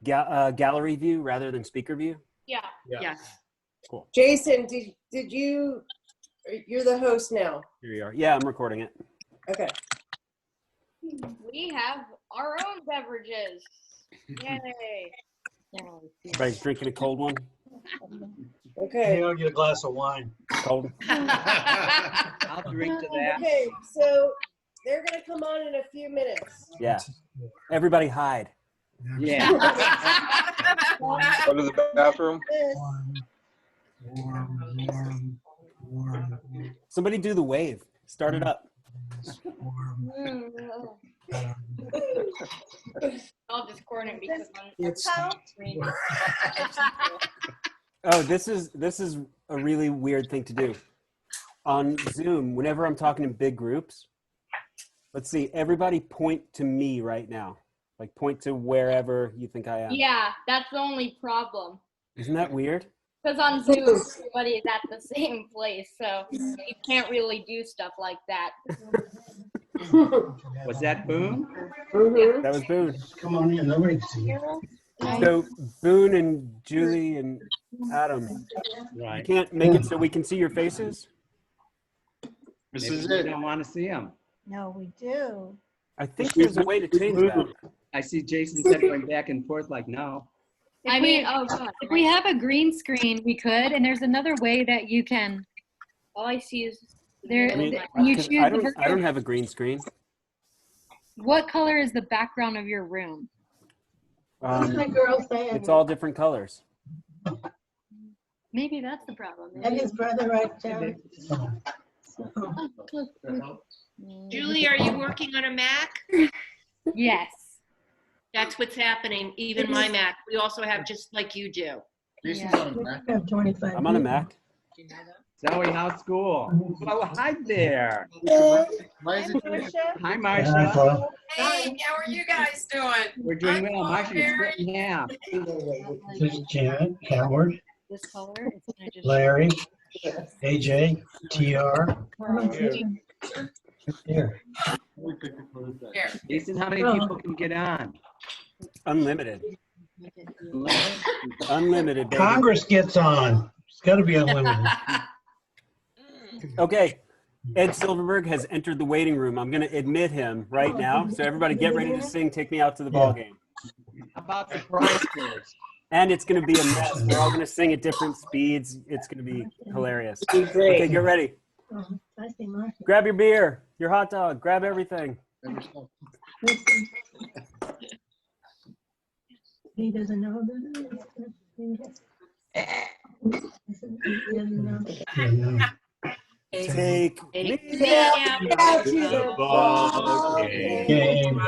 Gallery view rather than speaker view? Yeah. Yes. Cool. Jason, did you, you're the host now. Here you are. Yeah, I'm recording it. Okay. We have our own beverages. Yay. Everybody's drinking a cold one? Okay. I'll get a glass of wine. Cold? I'll drink to that. Okay, so they're gonna come on in a few minutes. Yeah. Everybody hide. Yeah. Go to the bathroom. Warm. Somebody do the wave. Start it up. I'll just corner it because It's Oh, this is a really weird thing to do. On Zoom, whenever I'm talking in big groups, let's see, everybody point to me right now. Like point to wherever you think I am. yeah, that's the only problem. Isn't that weird? Because on Zoom, everybody is at the same place, so you can't really do stuff like that. Was that Boone? That was Boone. come on in. Nobody can see you. So Boone and Julie and Adam, you Right. can't make it so we can see your faces? This Maybe is we it. don't want to see him. No, we do. I think there's a way to change that. I see Jason said going back and forth like, no. I mean, oh god. If we have a green screen, we could, and there's another way that you can. All I see is There, I mean, you 'cause choose. I don't have a green screen. What color is the background of your room? It's all different colors. Maybe that's the problem. And his brother right there. Julie, are you working on a Mac? Yes. That's what's happening. Even my Mac. We also have just like you do. Jason's Yeah. on the back. I'm on a Mac. Zoe, how's school? Oh, hi there. Why is it? Hi, Marcia. Hey, how are you guys doing? We're doing well. Marcia, you're split in half. This is Janet, Howard, This color. It's gonna just Larry, AJ, TR. Here. Here. Jason, how many people can get on? Unlimited. Unlimited, baby. Congress gets on. It's got to be unlimited. Okay. Ed Silverberg has entered the waiting room. I'm going to admit him right now. So everybody get ready to sing Take Me Out to the Ball Game. How about the prices? And it's going to be a mess. We're all going to sing at different speeds. It's going to be hilarious. Okay, get ready. Grab your beer, your hot dog, grab everything. He doesn't know that. Take me out to the ball game. Game.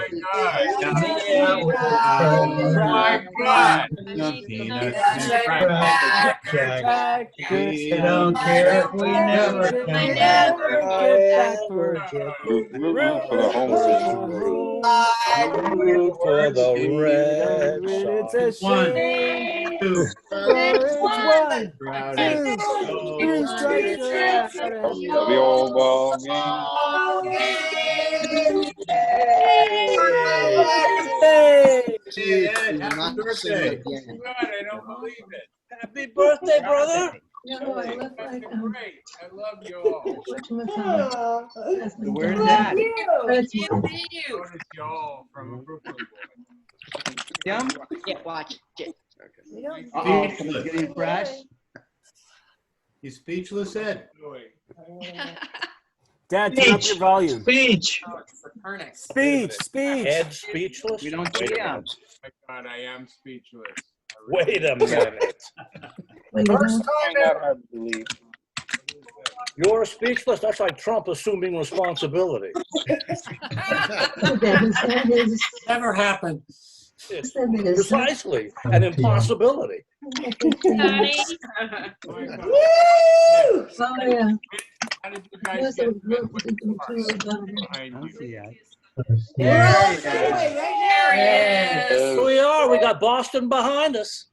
Jack. I don't care if we never come back. Root for the home team. Root for the Red It's a Sox. One, shame. two. The old ball game. Happy birthday. I don't believe it. Happy birthday, brother. Great. I love you all. Where's that? You see you. So does y'all from Brooklyn. Tim? Yeah, watch it. Uh-oh, it's getting fresh. You speechless, Ed? Dad, turn up your volume. Speech. Speech. Ed speechless? We don't see him. My God, I am speechless. Wait a minute. First time ever, I believe. You're speechless? That's like Trump assuming responsibility. Never happened. It's precisely an impossibility. Honey. Oh, yeah. How did you guys get I don't see it. There he is. Here we are. We got Boston behind us.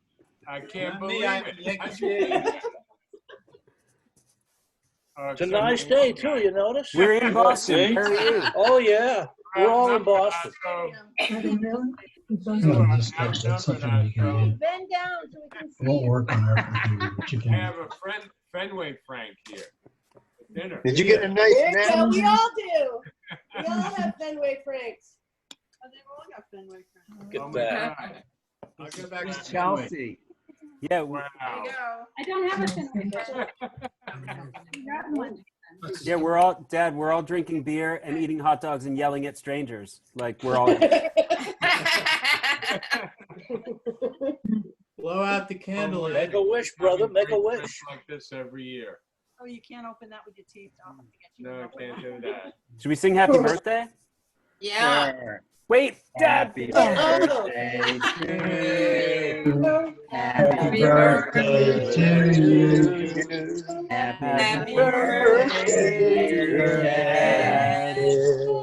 I can't believe it. It's a nice day, too, you notice? We're in Boston. Where are you? Oh, yeah. We're all in Boston. That's something we can do. Bend down so we can It won't see. work on our computer, but you I can. have a friend, Fenway Frank here. For dinner. Did you get a nice There you nap? go. We all do. We all have Fenway Franks. Oh, they've all got Fenway Franks. Look Oh at my that. God. I'll get back It's to Chelsea. Yeah, Wow. There you go. I don't have a Fenway Frank. Got one. yeah, Dad, we're all drinking beer and eating hot dogs and yelling at strangers. Like we're all. Blow out the candle. Make a wish, brother. Make a wish. Like this every year. Oh, you can't open that with your teeth. I'll have to get you No, I another can't one. do that. Should we sing Happy Birthday? Yeah. Wait, Dad. Happy Oh. birthday to you. Happy birthday to you. Happy birthday, dear Dad.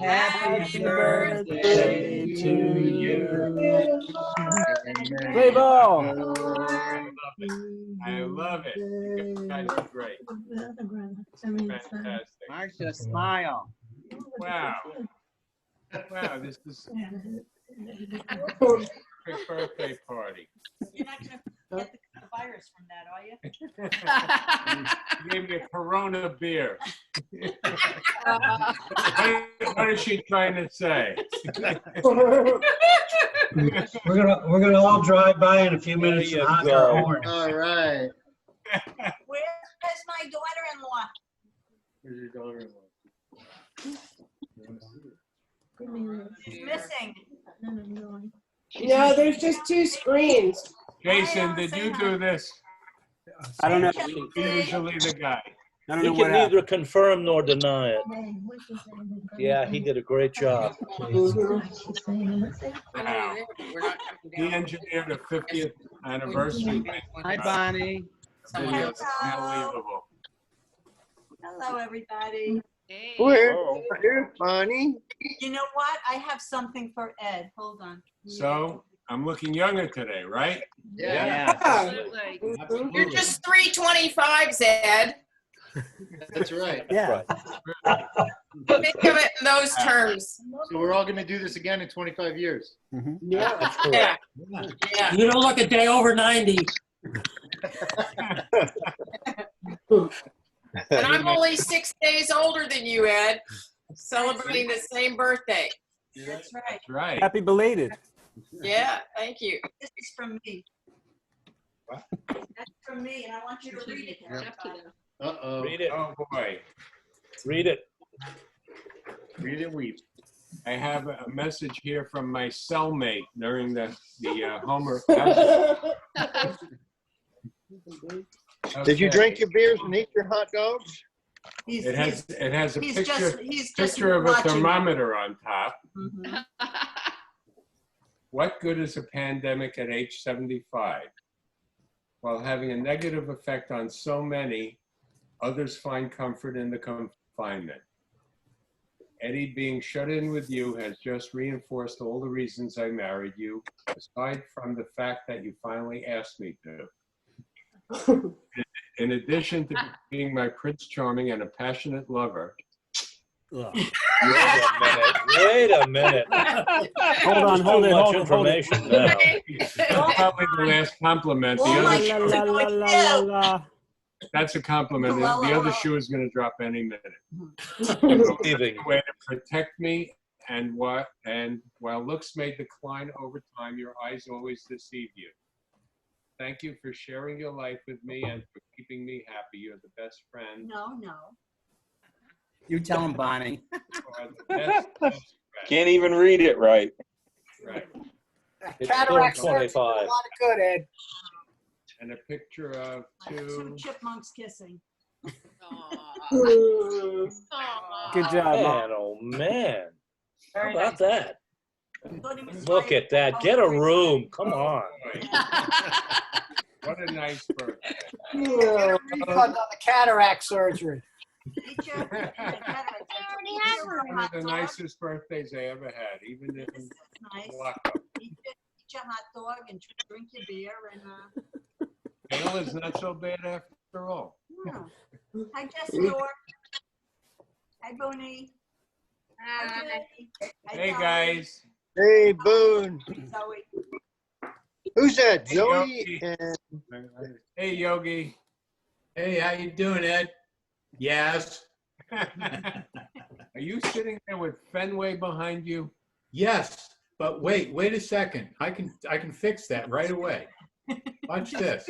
Happy birthday to you. Play ball. I love it. You guys are great. Fantastic. Marcia, smile. Wow. Wow, this is a perfect birthday party. You're not going to get the virus from that, are you? You gave me a Corona beer. What is she trying to say? We're gonna all drive by in a few minutes There and you honk go. our horn. All right. Where's my daughter-in-law? Where's your daughter-in-law? She's missing. No, there's just two screens. Jason, did you do this? I don't know. You're usually the guy. I don't He know can what happened. neither confirm nor deny it. Yeah, he did a great job. Wow. He engineered a 50th anniversary Hi, Bonnie. video. It's unbelievable. Hello, everybody. Here's Bonnie. You know what? I have something for Ed. Hold on. So I'm looking younger today, right? Yeah. Absolutely. You're just 325, Ed. That's right. Yeah. Think of it in those terms. So we're all going to do this again in 25 years. Yeah. That's correct. Yeah. You don't look a day over 90. And I'm only 6 days older than you, Ed, celebrating the same birthday. That's right. That's right. Happy belated. Yeah, thank you. This is from me. That's from me, and I want you to read it. Uh-oh. Read it. Oh, boy. Read it. Read it, weep. I have a message here from my cellmate during the Homer. Did you drink your beers and eat your hot dogs? It has a he's picture just of a watching. thermometer on top. Mhm. What good is a pandemic at age 75? While having a negative effect on so many, others find comfort in the confinement. Eddie, being shut in with you has just reinforced all the reasons I married you, aside from the fact that you finally asked me to. In addition to being my Prince Charming and a passionate lover. Wait a minute. Hold on, hold Too it, much hold it, hold it. information now. That's probably the last compliment. The La, other, la, la, la, la, la. that's a compliment. The other shoe is going to drop any minute. Leaving. A way to protect me, and while looks may decline over time, your eyes always deceive you. Thank you for sharing your life with me and for keeping me happy. You're the best friend. No. You tell him, Bonnie. You are the best friend. Can't even read it right. Right. It's still 25. Good, Ed. And a picture of Two two. chipmunks kissing. Good job, Mom. Man, oh man. How about that? Thought he was Look trying at that. Get a room. Come on. What a nice birthday. Refund on the cataract surgery. Eat your One of the nicest birthdays I ever had, even if This in is nice. lockup. Eat your hot dog and drink your beer and Dale is not so bad after all. yeah. Hi, Jessica. Hi, Bonnie. Hi, Jenny. Hi, Hey Dolly. guys, Hey, Boone. Zoe. Who's that? Hey, Zoe Yogi. and Hey, Yogi. Hey, how you doing, Ed? Yes. Are you sitting there with Fenway behind you? Yes, but wait a second. I can fix that right away. Watch this.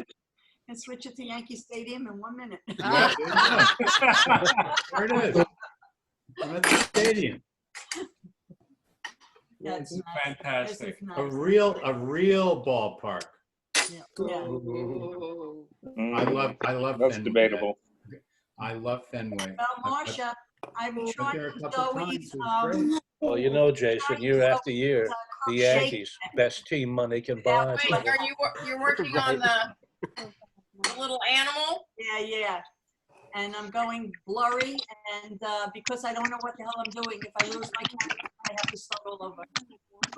And switch it to Yankee Stadium in 1 minute. Yeah, there it is. I'm at the stadium. That's This is nice. fantastic. This is A nice. real ballpark. Yeah. I love That's Fenway. debatable. I love Fenway. Well, Marcia, I've been Been trying there a to couple times, Zoe's, it was great. Well, you know, Jason, year after year, the Yankees, best team money can buy. Wait, you're working on the little animal? Yeah. And I'm going blurry, and because I don't know what the hell I'm doing, if I lose my camera, I have to start all over.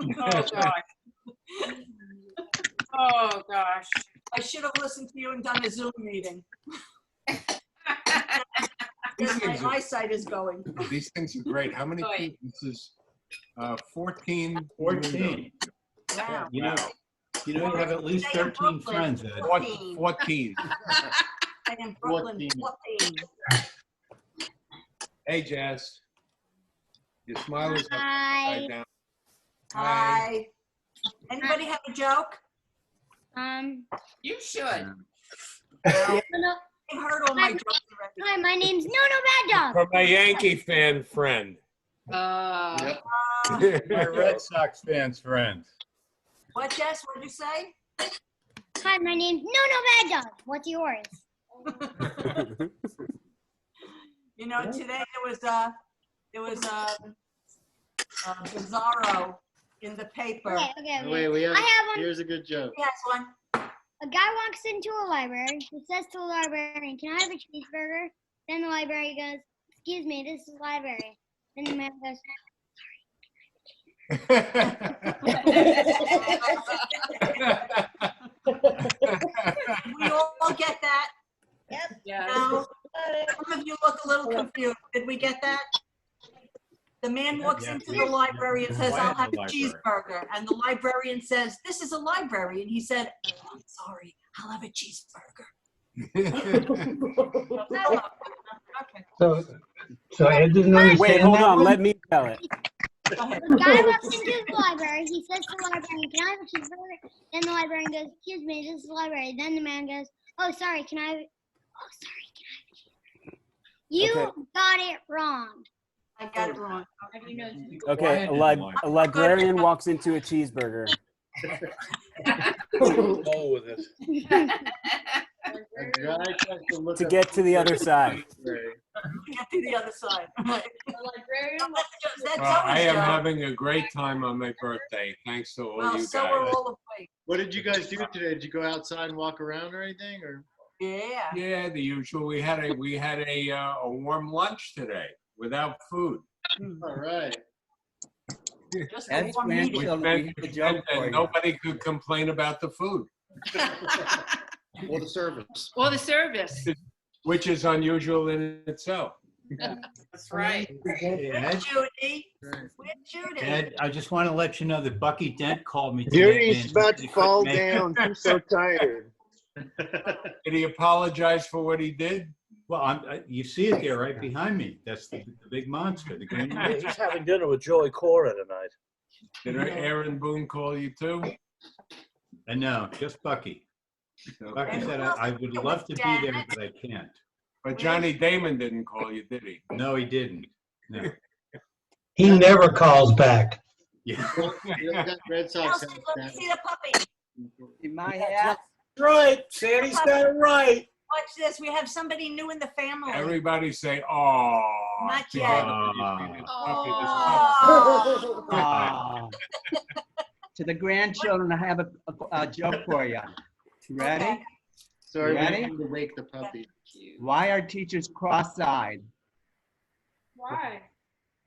Oh, gosh. Oh, gosh. I should have listened to you and done a Zoom meeting. These Because my things are- eyesight is going. These things are great. How many Right. people? This is 14. 14. Wow. You know, you have at least Stay in 13 Brooklyn. friends, Ed. 14. Stay in Brooklyn, 14. Hey, Jazz. Your smile is Hi. upside down. Hi. Anybody have a joke? You should. No, I've heard all my jokes already. hi, my name's No Bad Dog. From my Yankee fan friend. My Red Sox fans, friends. What, Jess? What did you say? Hi, my name's No Bad Dog. What's yours? You know, today there was Bizarro in the paper. Okay. wait, I have one. here's a good joke. Yes, one. A guy walks into a library. He says to the librarian, "Can I have a cheeseburger?" Then the librarian goes, "Excuse me, this is the library." Then the man goes, We all get that? Yeah. No. Some of you look a little confused. Did we get that? The man walks into the library and says, Why "I'll at have the a library? cheeseburger." And the librarian says, "This is a library." And he said, "Oh, I'm sorry, I'll have a cheeseburger." Okay. So Ed didn't understand Wait, hold that on. one? Let me tell it. Go ahead. The guy walks into the library. He says to the librarian, "Can I have a cheeseburger?" Then the librarian goes, "Excuse me, this is the library." Then the man goes, "Oh, sorry, can I have a cheeseburger?" You Okay. got it wrong. I got it wrong. Okay, a librarian walks into a cheeseburger. Go with it. To get to the other side. Get to the other side. That's I always am Joe. having a great time on my birthday. Thanks to all Well, you so guys. we're all awake. What did you guys do today? Did you go outside and walk around or anything? Or Yeah. Yeah, the usual. We had a warm lunch today without food. all right. Just Ed's one meeting. grandchildren, we have a joke for And you. nobody could complain about the food, Or the service. Or the service. which is unusual in itself. That's right. Hey, Ed, Judy. Where's Judy? Ed, I just want to let you know that Bucky Dent called me today. Judy's about to fall down. She's so tired. Did he apologize for what he did? Well, you see it there right behind me. That's the big monster, the green Yeah, monster. he's having dinner with Joey Cora tonight. Did Aaron Boone call you too? And no, just Bucky. Bucky said I would love to be there, but I can't. But Johnny Damon didn't call you, did he? No, he didn't. No. He never calls back. Yeah. You got Red Sox. Elsie, let me see the puppy. In my hat. Right, Sandy's got it right. Watch this. We have somebody new in the family. Everybody say, "Oh." Not yet. Oh. Ah. To the grandchildren, I have a joke for you. Ready? Sorry, Ready? we need to wake the puppy. Why are teachers cross-eyed? Why?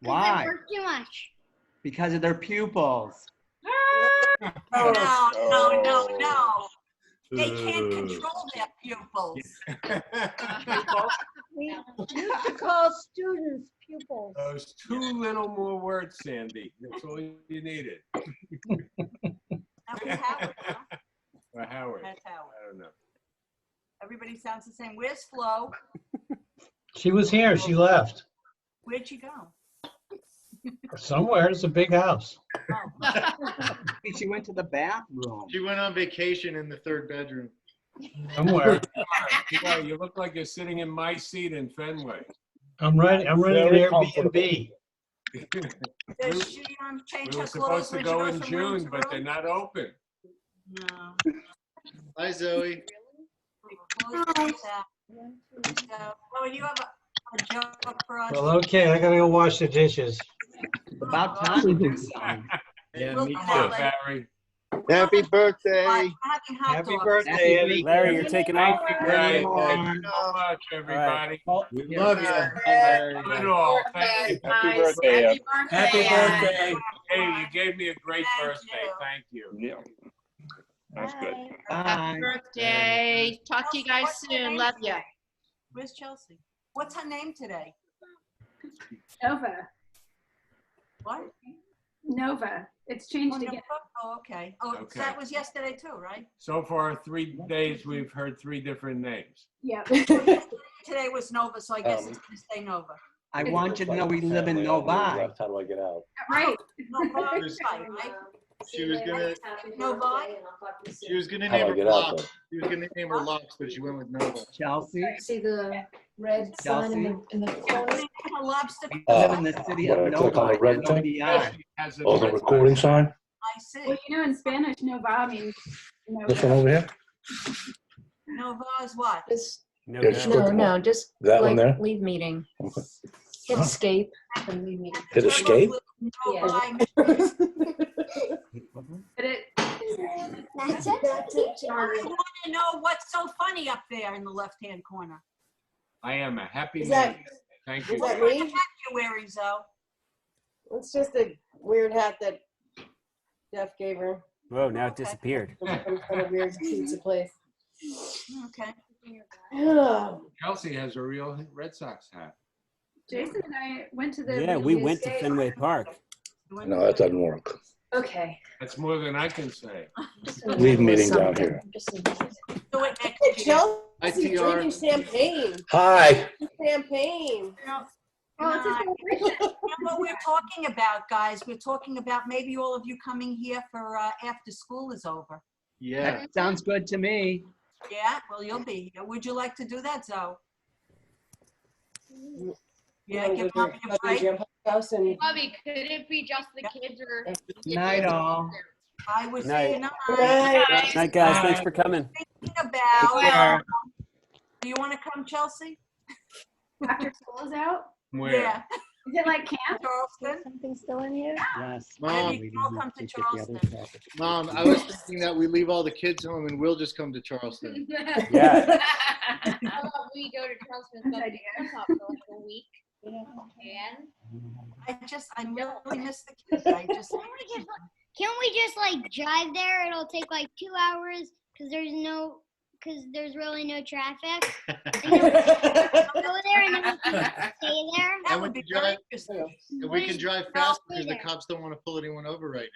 Why? They work too much. Because of their pupils. No. They can't control their pupils. We used to call students pupils. Those 2 little more words, Sandy. That's all you needed. That was Howard, huh? Or Howard. That's Howard. I don't know. Everybody sounds the same. Where's Flo? She was here. She left. Where'd she go? Somewhere. It's a big house. Maybe she went to the bathroom. She went on vacation in the 3rd bedroom. Somewhere. Yeah, you look like you're sitting in my seat in Fenway. I'm renting an Very Airbnb. Does she change We her were clothes supposed to when she go goes in from room June, to but they're room? not open. No. Hi, Zoe. Oh, you have a joke for us? Well, okay. I gotta go wash the dishes. About time to do something. Yeah, We'll me do too. that later. Barry. Happy birthday. Having hot Happy dogs. birthday, Eddie. Larry, you're taking off. Thank you, Thank guys. you. Thank you so much, everybody. We love you. Do it all. Thank you. Happy birthday, Ed. Happy birthday. Hey, you gave me a great birthday. Thank you. Yeah. That's good. Bye. Birthday. Talk to you guys What's her soon. name Love you. today? Where's Chelsea? What's her name today? Nova. What? Nova. It's changed Oh, again. Nova? Oh, okay. Oh, so Okay. that was yesterday too, right? So far, 3 days, we've heard 3 different names. Yeah. Today was Nova, so I guess it's gonna stay Nova. I want you to know we live in Novi. How do I get out? Right. Nova, right? She was gonna. Nova. She was gonna How do name I her get out, Locks. She was gonna name her Locks, but she went with Nova. Chelsea, See the red sign in the corner? A lobster. live in the city of When I click on the Novi, red thing? N-O-V-I. Has a Oh, the red recording sign? I see. Well, you know, in Spanish, Nova means This one over here? Nova is what? Just, No, Yeah, no. just no, click no, just That one there? leave meeting. Okay. Hit escape and leave meeting. Hit escape? Novi. But it. That's it. I want to know what's so funny up there in the left-hand corner. I am a happy Is that- man. Thank Is you. that What me? hat you wearing, Zoe? It's just a weird hat that Jeff gave her Whoa, now it disappeared. from some weird pizza place. Okay. Kelsey has a real Red Sox hat. Jason and I went to the. Yeah, we went to Fenway Park. No, that doesn't work. Okay. That's more than I can say. Leave meeting down here. Do it next Hey, year. Hi, Chelsea's TR. drinking champagne. Hi. Champagne. Oh, it's a celebration. And what we're talking about, guys, we're talking about maybe all of you coming here for after school is over. Yeah. That sounds good to me. Yeah, well, you'll be here. Would you like to do that, Zoe? Yeah, give Mommy a break. House and Bobby, could it be just the kids or? Night all. I would Night. say no. Night, guys. Thanks for coming. Thinking about, do you want to come, Chelsea? After school is out. Where? Yeah. Is it like camp? Charleston? Something still in here? Yes. Mom, Maybe I'll come to Charleston. Mom, I was thinking that we leave all the kids home and we'll just come to Charleston. Yeah. How about we go to Charleston for like a week? And I really miss the kids. Can we just like drive there? It'll take like 2 hours because there's really no traffic. And then we'll go there and then we can stay there. That would be very interesting. And we can drive fast because the cops don't want to pull anyone over right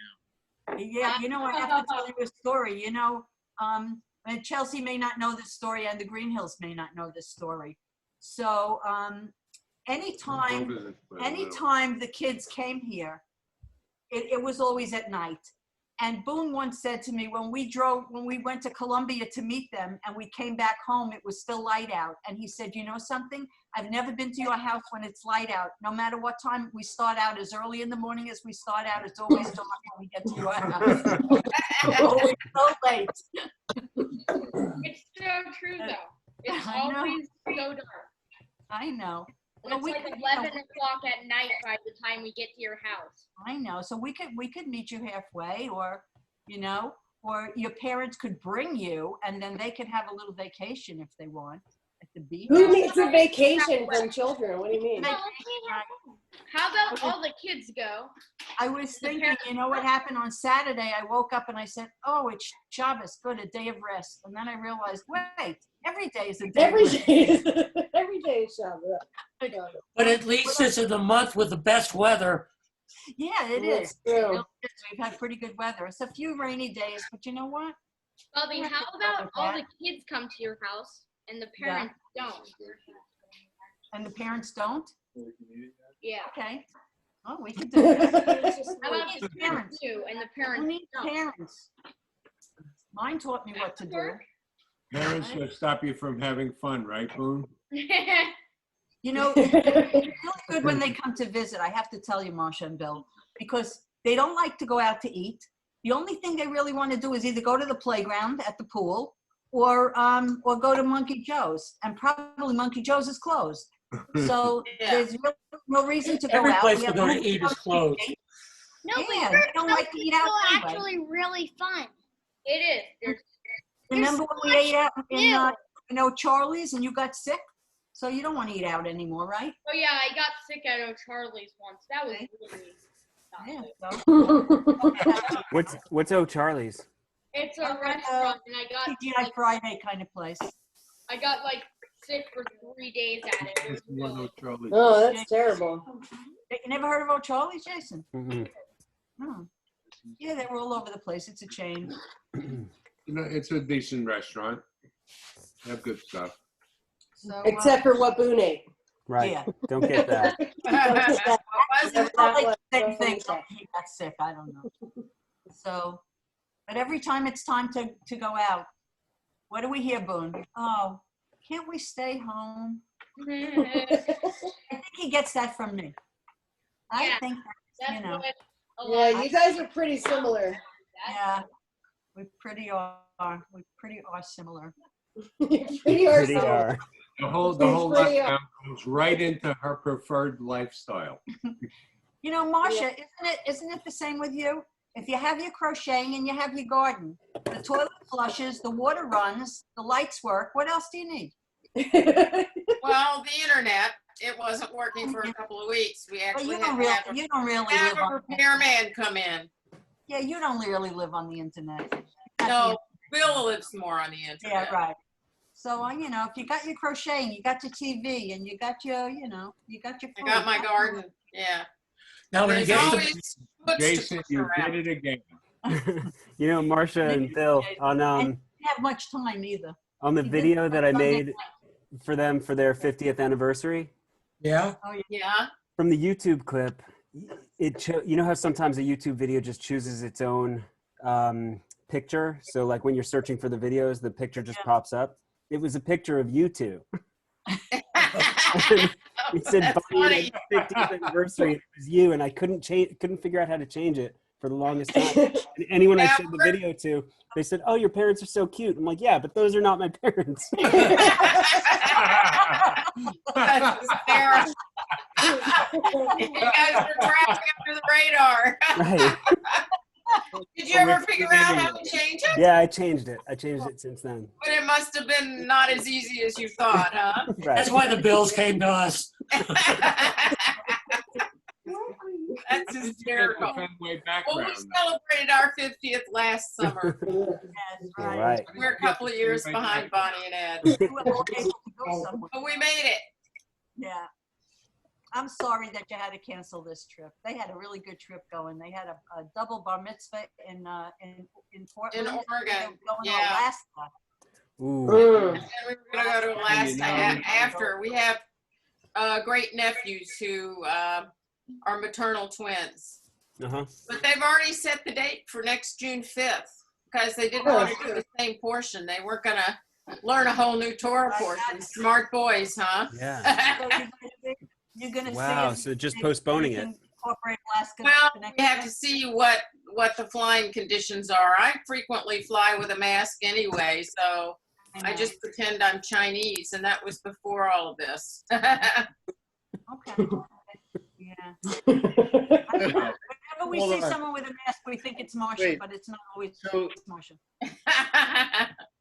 now. Yeah, you know, I have to tell you a story. You know, and Chelsea may not know this story and the Green Hills may not know this story. So anytime the kids came here, it was always at night. And Boone once said to me, when we went to Columbia to meet them and we came back home, it was still light out. And he said, you know something? I've never been to your house when it's light out. No matter what time we start out, as early in the morning as we start out, it's always dark when we get to your house. It's always so late. It's so true though. It's I know. always so dark. I know. And it's like 11 o'clock at night by the time we get to your house. I know. So we could meet you halfway, or or your parents could bring you, and then they could have a little vacation if they want. At the beach? Who needs a vacation from children? What do you mean? How about all the kids go? I was thinking, you know what happened on Saturday? I woke up and I said, oh, it's Shabbos, good, a day of rest. And then I realized, wait, every day is a day Every of rest. every day is Shabbos. But at least this is the month with the best weather. Yeah, it That's is. true. It really is. We've had pretty good weather. It's a few rainy days, but you know what? Bobby, We have how to go about with all that. the kids come to your house and the parents don't? And the parents don't? Yeah. Okay. Oh, we could do that. How about Who the needs parents do and the Who parents needs don't? parents? Mine taught me what to do. Parents will stop you from having fun, right, Boone? You know, it's really good when they come to visit. I have to tell you, Marsha and Bill, because they don't like to go out to eat. The only thing they really want to do is either go to the playground at the pool or go to Monkey Joe's, and probably Monkey Joe's is closed. So there's really no reason to go Every out. place We to have go to no eat is closed. No, but Yeah, your they don't like to eat out still anyway. actually really fun. It is. Remember when we ate out in Charlie's and you got sick? So you don't want to eat out anymore, right? Oh yeah, I got sick at O'Charlie's once. That was really not good. What's O'Charlie's? It's a restaurant, and I got TGI Friday kind of place. I got like sick for 3 days at it. It was really Oh, that's terrible. You never heard of O'Charlie's, Jason? Mm-mm. Oh. Yeah, they were all over the place. It's a chain. You know, it's a decent restaurant. They have good stuff. So, Except for what Boone ate. Right. Yeah. Don't get that. It's not like the same thing. He got sick. I don't know. So, but every time it's time to go out, what do we hear, Boone? Oh, can't we stay home? I think he gets that from me. I think that's, you know. Yeah, you guys are pretty similar. Yeah, we pretty are. We pretty are similar. Pretty are similar. The whole pretty lockdown goes right into her preferred lifestyle. You know, Marsha, isn't it the same with you? If you have your crocheting and you have your garden, the toilet flushes, the water runs, the lights work, what else do you need? Well, the internet, it wasn't working for a couple of weeks. We actually had to have a repairman come in. Yeah, you don't really live on the internet. No, Bill lives more on the internet. Yeah, right. So, you know, if you got your crocheting, you got your TV, and you got your, you know, you got your food. I got my garden, yeah. Now, when it There's gets to always books to Jason, push you around. did it again. You know, Marsha and Bill, And you didn't have much time either. on the You did video that I Sunday made night. for them for their 50th anniversary, Yeah. Oh, Yeah. from the YouTube clip, you know how sometimes a YouTube video just chooses its own picture? So like when you're searching for the videos, the picture just pops up. It was a picture of you two. It said Bonnie 50th anniversary. It was you, and I couldn't figure out how to change it for the longest time. And anyone I showed the video to, they said, "Oh, your parents are so cute." I'm like, "Yeah, but those are not my parents." That's hysterical. You guys were traveling under the radar. Right. Did you ever figure out how to change it? Yeah, I changed it. I changed it since then. But it must have been not as easy as you thought, huh? Right. That's why the bills came to us. That's hysterical. Fenway Well, we background. celebrated our 50th last summer. Right. We're a couple of years behind Bonnie and Ed. We were all able to go somewhere. But we made it. Yeah. I'm sorry that you had to cancel this trip. They had a really good trip going. They had a double bar mitzvah in Portland. In Oregon, They were going to yeah. Alaska. Ooh. And we were going to go to Alaska after. We have great nephews who are maternal twins. Uh-huh. But they've already set the date for next June 5th because they didn't want to do the same portion. They weren't going to learn a whole new Torah portion. Smart boys, huh? Yeah. So you're going to Wow. see So just postponing it. incorporate Alaska. Well, the next we have year. to see what the flying conditions are. I frequently fly with a mask anyway, so I just pretend I'm Chinese, and that was before all of this. Okay. Yeah. Whenever we Hold see on. someone with a mask, we think it's Marsha, Wait. but it's not always So- it's Marsha.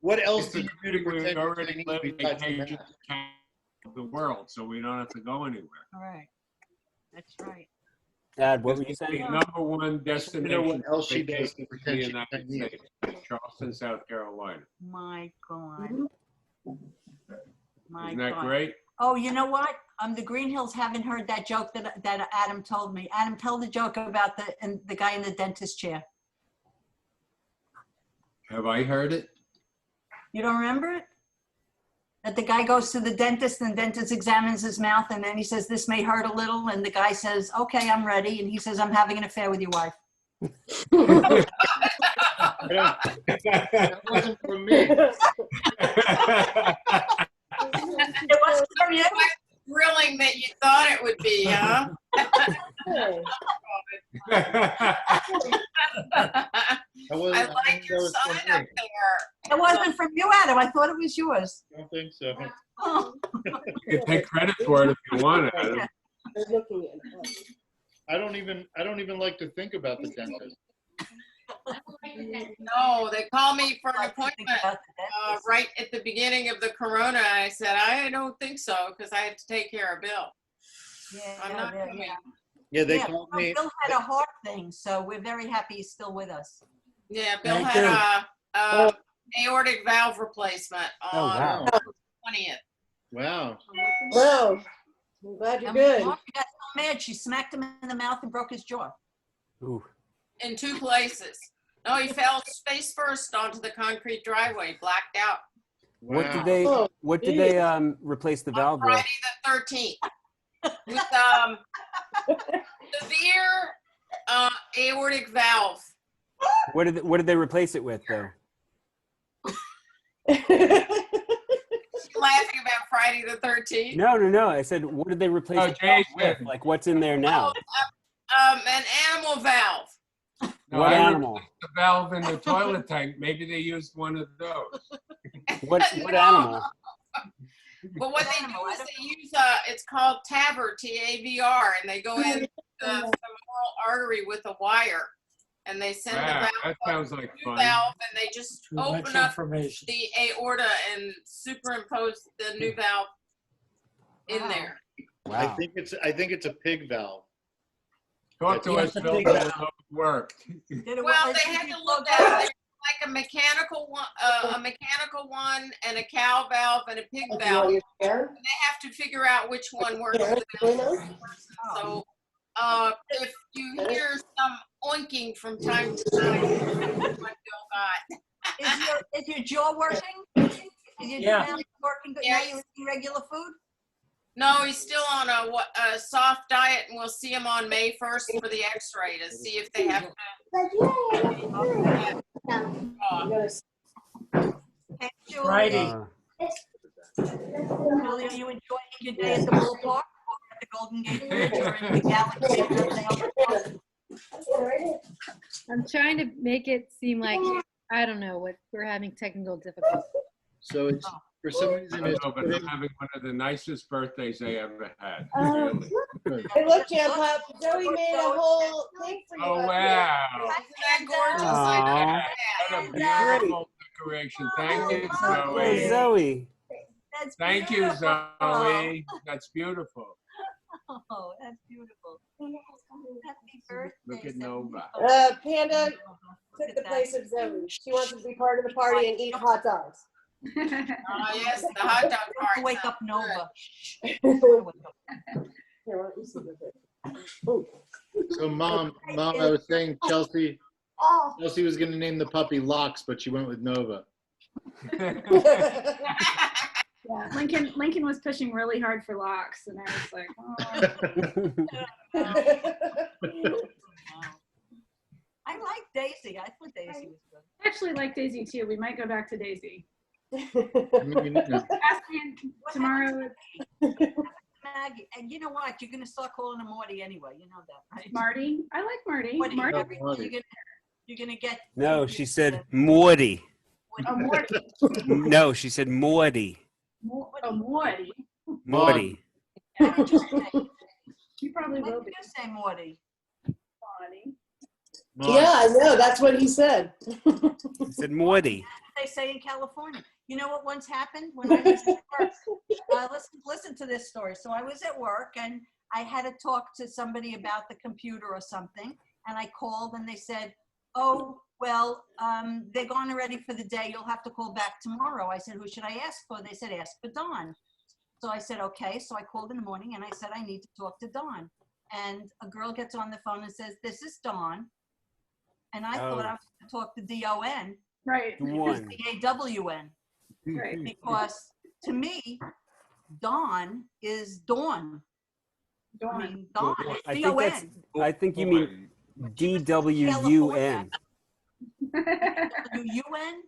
What else did you do to We pretend already Chinese live besides the vacation mask? of the world, so we don't have to go anywhere. All right. That's right. Dad, what were This you is the saying? number one I know destination what else for she does vacation to in pretend the she's United Chinese. States, Charleston, South Carolina. My God. My Isn't that God. great? Oh, you know what? The Green Hills haven't heard that joke that Adam told me. Adam, tell the joke about the guy in the dentist chair. Have I heard it? You don't remember it? That the guy goes to the dentist and the dentist examines his mouth and then he says, this may hurt a little. And the guy says, okay, I'm ready. And he says, I'm having an affair with your wife. That wasn't from me. It wasn't from you? Thrilling that you thought it would be, huh? I like your sign up there. It wasn't from you, Adam. I thought it was yours. I don't think so. Oh. You can take credit for it if you want, Adam. They're looking at us. I don't even like to think about the dentist. No, they called me for an appointment right at the beginning of the corona. I said, I don't think so, because I had to take care of Bill. I'm not coming. Yeah, they called me. Bill had a heart thing, so we're very happy he's still with us. Yeah, Bill had a aortic valve replacement on the 20th. Wow. Wow. I'm glad you're good. She got so mad, she smacked him in the mouth and broke his jaw. Ooh. In 2 places. No, he fell face first onto the concrete driveway, blacked out. What did they replace the valve with? Friday the 13th. With severe aortic valve. What did they replace it with though? Laughing about Friday the 13th. No. I said, what did they replace the valve with? Like, what's in there now? An animal valve. No, What I animal? replaced the valve in the toilet tank. Maybe they used one of those. What animal? But what they do is they use it's called TAVR, T-A-V-R, and they go in the femoral artery with a wire, and they send the valve. That sounds like fun. Valve, and they just open up the aorta and superimpose the new valve in there. Wow. I think it's a pig valve. Talk to us, Bill. How it worked. Well, they had to look at it like a mechanical one, and a cow valve and a pig valve. And they have to figure out which one works for the person. So if you hear some oinking from time to time, that's what Bill got. Is your jaw working? Is your jaw working good? Now you eat regular food? No, he's still on a soft diet, and we'll see him on May 1st for the x-ray to see if they have to. Friday. Julie, are you enjoying your day at the ballpark or at the Golden Gate Bridge or in the Galaxy? I'm trying to make it seem like, I don't know, we're having technical difficulties. So it's for some reason I it's know, but I'm having one of the nicest birthdays I ever had. Oh, Really. Hey, look, Jampop. Zoe made a whole thing for you. Oh, up wow. Isn't that gorgeous? Aw, what a beautiful decoration. Thank you, Zoe. Hey, Zoe. Thank you, Zoe. That's beautiful. Oh, that's beautiful. Happy birthday. Look at Nova. Panda took the place of Zoe. She wants to be part of the party and eat hot dogs. Yes, the hot dog part. Wake up Nova. Here, why don't you sit with it? Ooh. So mom, I was saying Chelsea was going to name the puppy Locks, but she went with Nova. Yeah, Lincoln was pushing really hard for Locks, and I was like, oh. I like Daisy. I thought Daisy was good. I actually like Daisy too. We might go back to Daisy. I mean, Ask me tomorrow. Maggie, and you know what? You're gonna start calling him Morty anyway. You know that, right? Marty. I like Marty. Marty. You're gonna get. No, she said Morty. Oh, Morty. No, she said Morty. Oh, Morty. Morty. You probably will be. You say Morty. Morty. Yeah, I know. That's what he said. He said Morty. they say in California. You know what once happened when I was at work? Listen to this story. So I was at work and I had to talk to somebody about the computer or something. And I called and they said, oh, well, they're gone already for the day. You'll have to call back tomorrow. I said, who should I ask for? They said, ask for Dawn. So I said, okay. So I called in the morning and I said, I need to talk to Dawn. And a girl gets on the phone and says, this is Dawn. And I thought I was going to talk to D-O-N. Right. It's D-A-W-N. Right. Because to me, Dawn is dawn. Dawn. I mean, dawn. I It's think D-O-N. I think you mean D-W-U-N. W-U-N?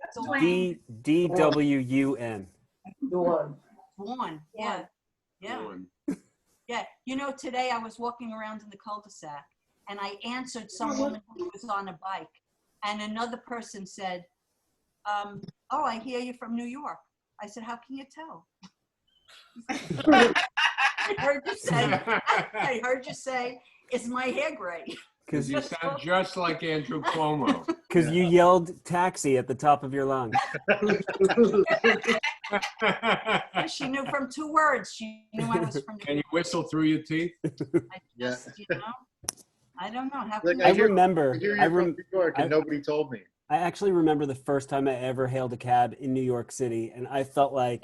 D-W-U-N. Dawn. Dawn. Yeah. Yeah. Yeah. You know, today I was walking around in the cul-de-sac and I answered some woman who was on a bike. And another person said, oh, I hear you from New York. I said, how can you tell? I heard you say, is my hair gray? Because you sound just like Andrew Cuomo. Because you yelled taxi at the top of your lungs. She knew from 2 words. She knew I was from New Can you York. whistle through your teeth? I just, you know, I don't know. How Look, can I you- remember. I hear you're from New York and nobody told me. I actually remember the first time I ever hailed a cab in New York City, and I felt like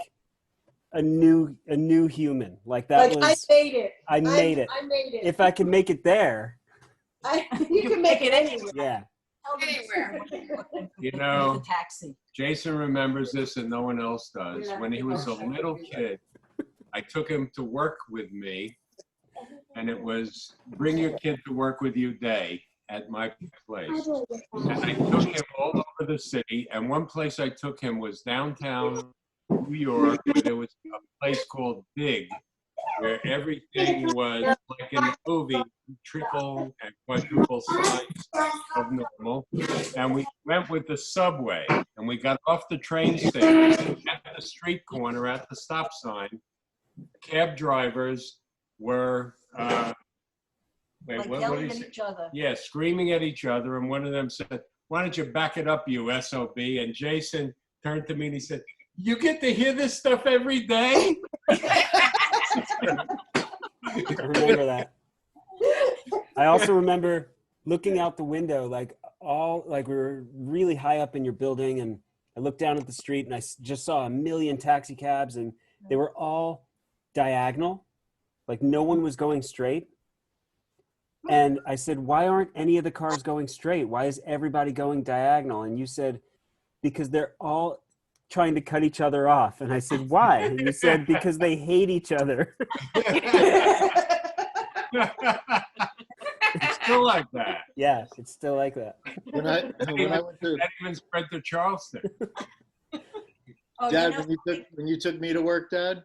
a new human. Like that Like, was. I made it. I made it. I made it. If I can make it there. You can make it anywhere. Yeah. Anywhere. You know, The taxi. Jason remembers this and no one else does. When he was a little kid, I took him to work with me, and it was Bring Your Kid to Work With You Day at my place. And I took him all over the city, and one place I took him was downtown New York, where there was a place called Big, where everything was like in the movie, triple and quadruple size of normal. And we went with the subway, and we got off the train station at the street corner at the stop sign. Cab drivers were Like what yelling did at he say? each other. Yeah, screaming at each other, and one of them said, why don't you back it up, you SOB? And Jason turned to me and he said, you get to hear this stuff every day? I remember that. I also remember looking out the window, like we were really high up in your building, and I looked down at the street and I just saw a million taxi cabs, and they were all diagonal, like no one was going straight. And I said, why aren't any of the cars going straight? Why is everybody going diagonal? And you said, because they're all trying to cut each other off. And I said, why? And you said, because they hate each other. It's still like that. Yeah, it's still like that. When I went to That even spread to Charleston. Oh, Dad, you know, when you took me to work, Dad,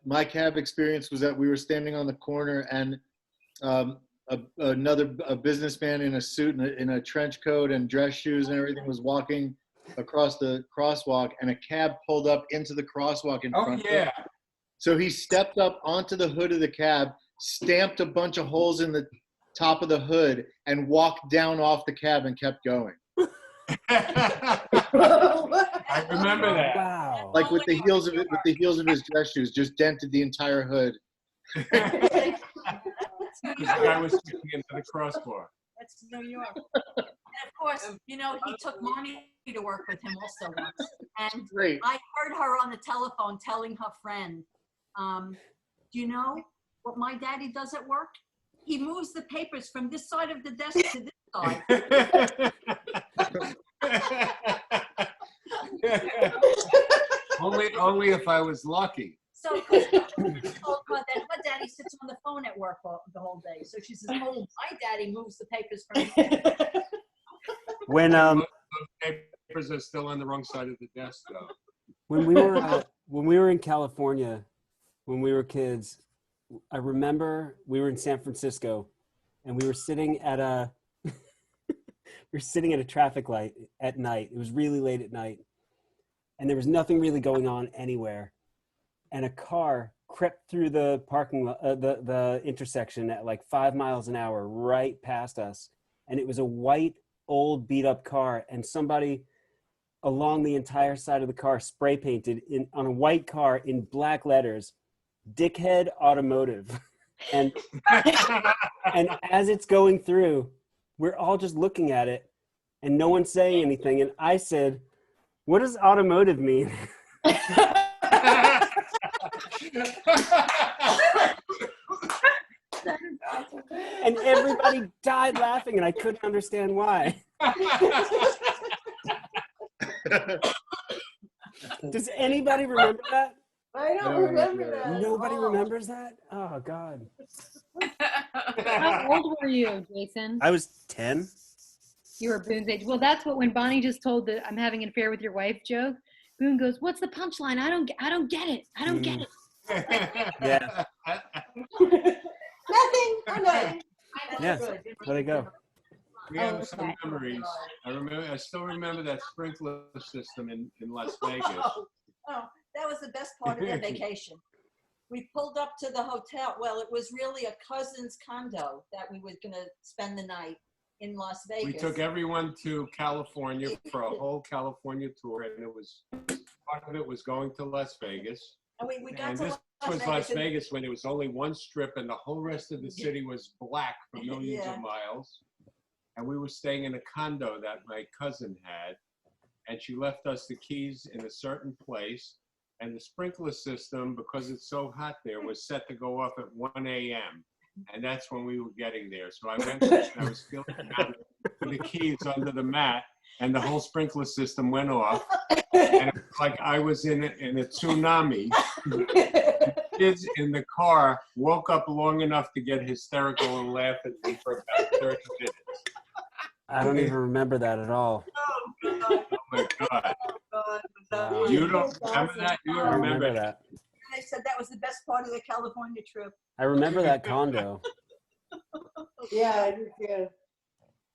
my cab experience was that we were standing on the corner, and another businessman in a suit and in a trench coat and dress shoes and everything was walking across the crosswalk, and a cab pulled up into the crosswalk in front of him. So he stepped up onto the hood of the cab, stamped a bunch of holes in the top of the hood, and walked down off the cab and kept going. I remember that. Wow. Like with the heels of his dress shoes, just dented the entire hood. Because the guy was sticking into the crossbar. That's New York. And of course, you know, he took Mommy to work with him also once. And Great. I heard her on the telephone telling her friend, do you know what my daddy does at work? He moves the papers from this side of the desk to this side. Only if I was lucky. So, because she told her that her daddy sits on the phone at work the whole day. So she says, oh, my daddy moves the papers from When Those papers are still on the wrong side of the desk, though. when we were in California, when we were kids, I remember we were in San Francisco, and we were sitting at a traffic light at night. It was really late at night, and there was nothing really going on anywhere. And a car crept through the parking lot, the intersection at like 5 miles an hour, right past us. And it was a white, old, beat-up car. And somebody along the entire side of the car, spray painted on a white car in black letters, "Dickhead Automotive." And as it's going through, we're all just looking at it and no one's saying anything. And I said, "What does automotive mean?" And everybody died laughing, and I couldn't understand why. Does anybody remember that? I don't remember that. Nobody remembers that? Oh, God. How old were you, Jason? I was 10. You were Boone's age. Well, that's what when Bonnie just told the "I'm having an affair with your wife" joke, Boone goes, "What's the punchline? I don't get it. I don't get it." Yeah. Nothing. I'm not. Yeah. Let it go. We have some memories. I still remember that sprinkler system in Las Vegas. Oh, that was the best part of the vacation. We pulled up to the hotel. Well, it was really a cousin's condo that we were going to spend the night in Las Vegas. We took everyone to California for a whole California tour, and it was part of it was going to Las Vegas. And we got And to this was Las Vegas when there was only one strip, and the whole rest of the city was black for millions of miles. And we were staying in a condo that my cousin had, and she left us the keys in a certain place. And the sprinkler system, because it's so hot there, was set to go off at 1 a.m. And that's when we were getting there. So I went and I was feeling around with the keys under the mat, and the whole sprinkler system went off. And it was like I was in a tsunami. The kids in the car woke up long enough to get hysterical and laugh at me for about 30 minutes. I don't even remember that at all. Oh my God. Wow. You don't remember that? You don't remember that? They said that was the best part of the California trip. I remember that condo. Yeah, I do too.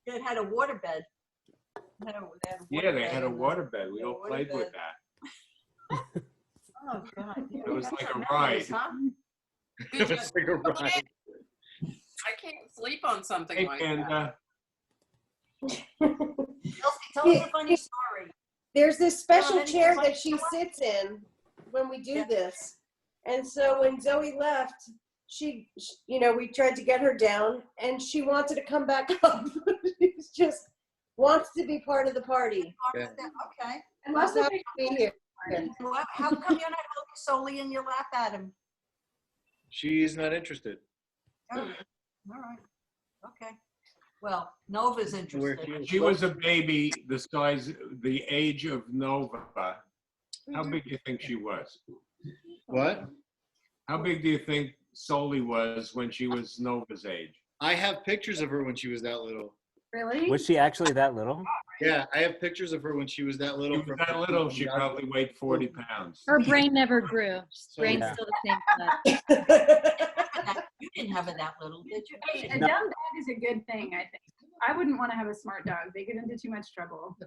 It had a waterbed. Yeah, they had a waterbed. We all played with that. Oh, God. It was like a ride. It was like a ride. I can't sleep on something Hey, like Panda. Tell us a funny story. There's this special any chair funny that she sits in when we do this. And so when Zoe left, she, we tried to get her down and she wanted to come back up. She just wants to be part of the party. Okay. And wants to be here. How come you're not holding solely in your lap, Adam? She's not interested. Oh, all right. Okay. Well, Nova's interested. She was a baby the age of Nova. How big do you think she was? What? How big do you think Soli was when she was Nova's age? I have pictures of her when she was that little. Really? Was she actually that little? Yeah, I have pictures of her when she was that little. She was that little, she probably weighed 40 pounds. Her brain never grew. Her brain's Yeah. still the same size. You didn't have it that little, did you? Hey, a dumb dog is a good thing, I think. I wouldn't want to have a smart dog. They get into too much trouble.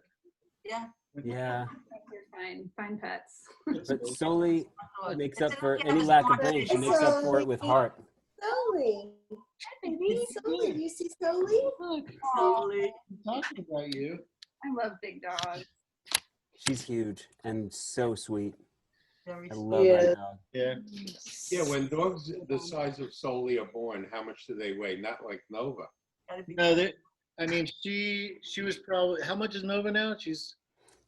Yeah. Yeah. They're fine pets. But Soli makes up for any lack of brain. She makes up for it with heart. Soli. Baby. Soli. Do you see Soli? Soli. I'm talking about you. I love big dogs. She's huge and so sweet. Very I love Yeah. that dog. Yeah. Yeah, when dogs the size of Soli are born, how much do they weigh? Not like Nova. No, she was probably, how much is Nova now? She's.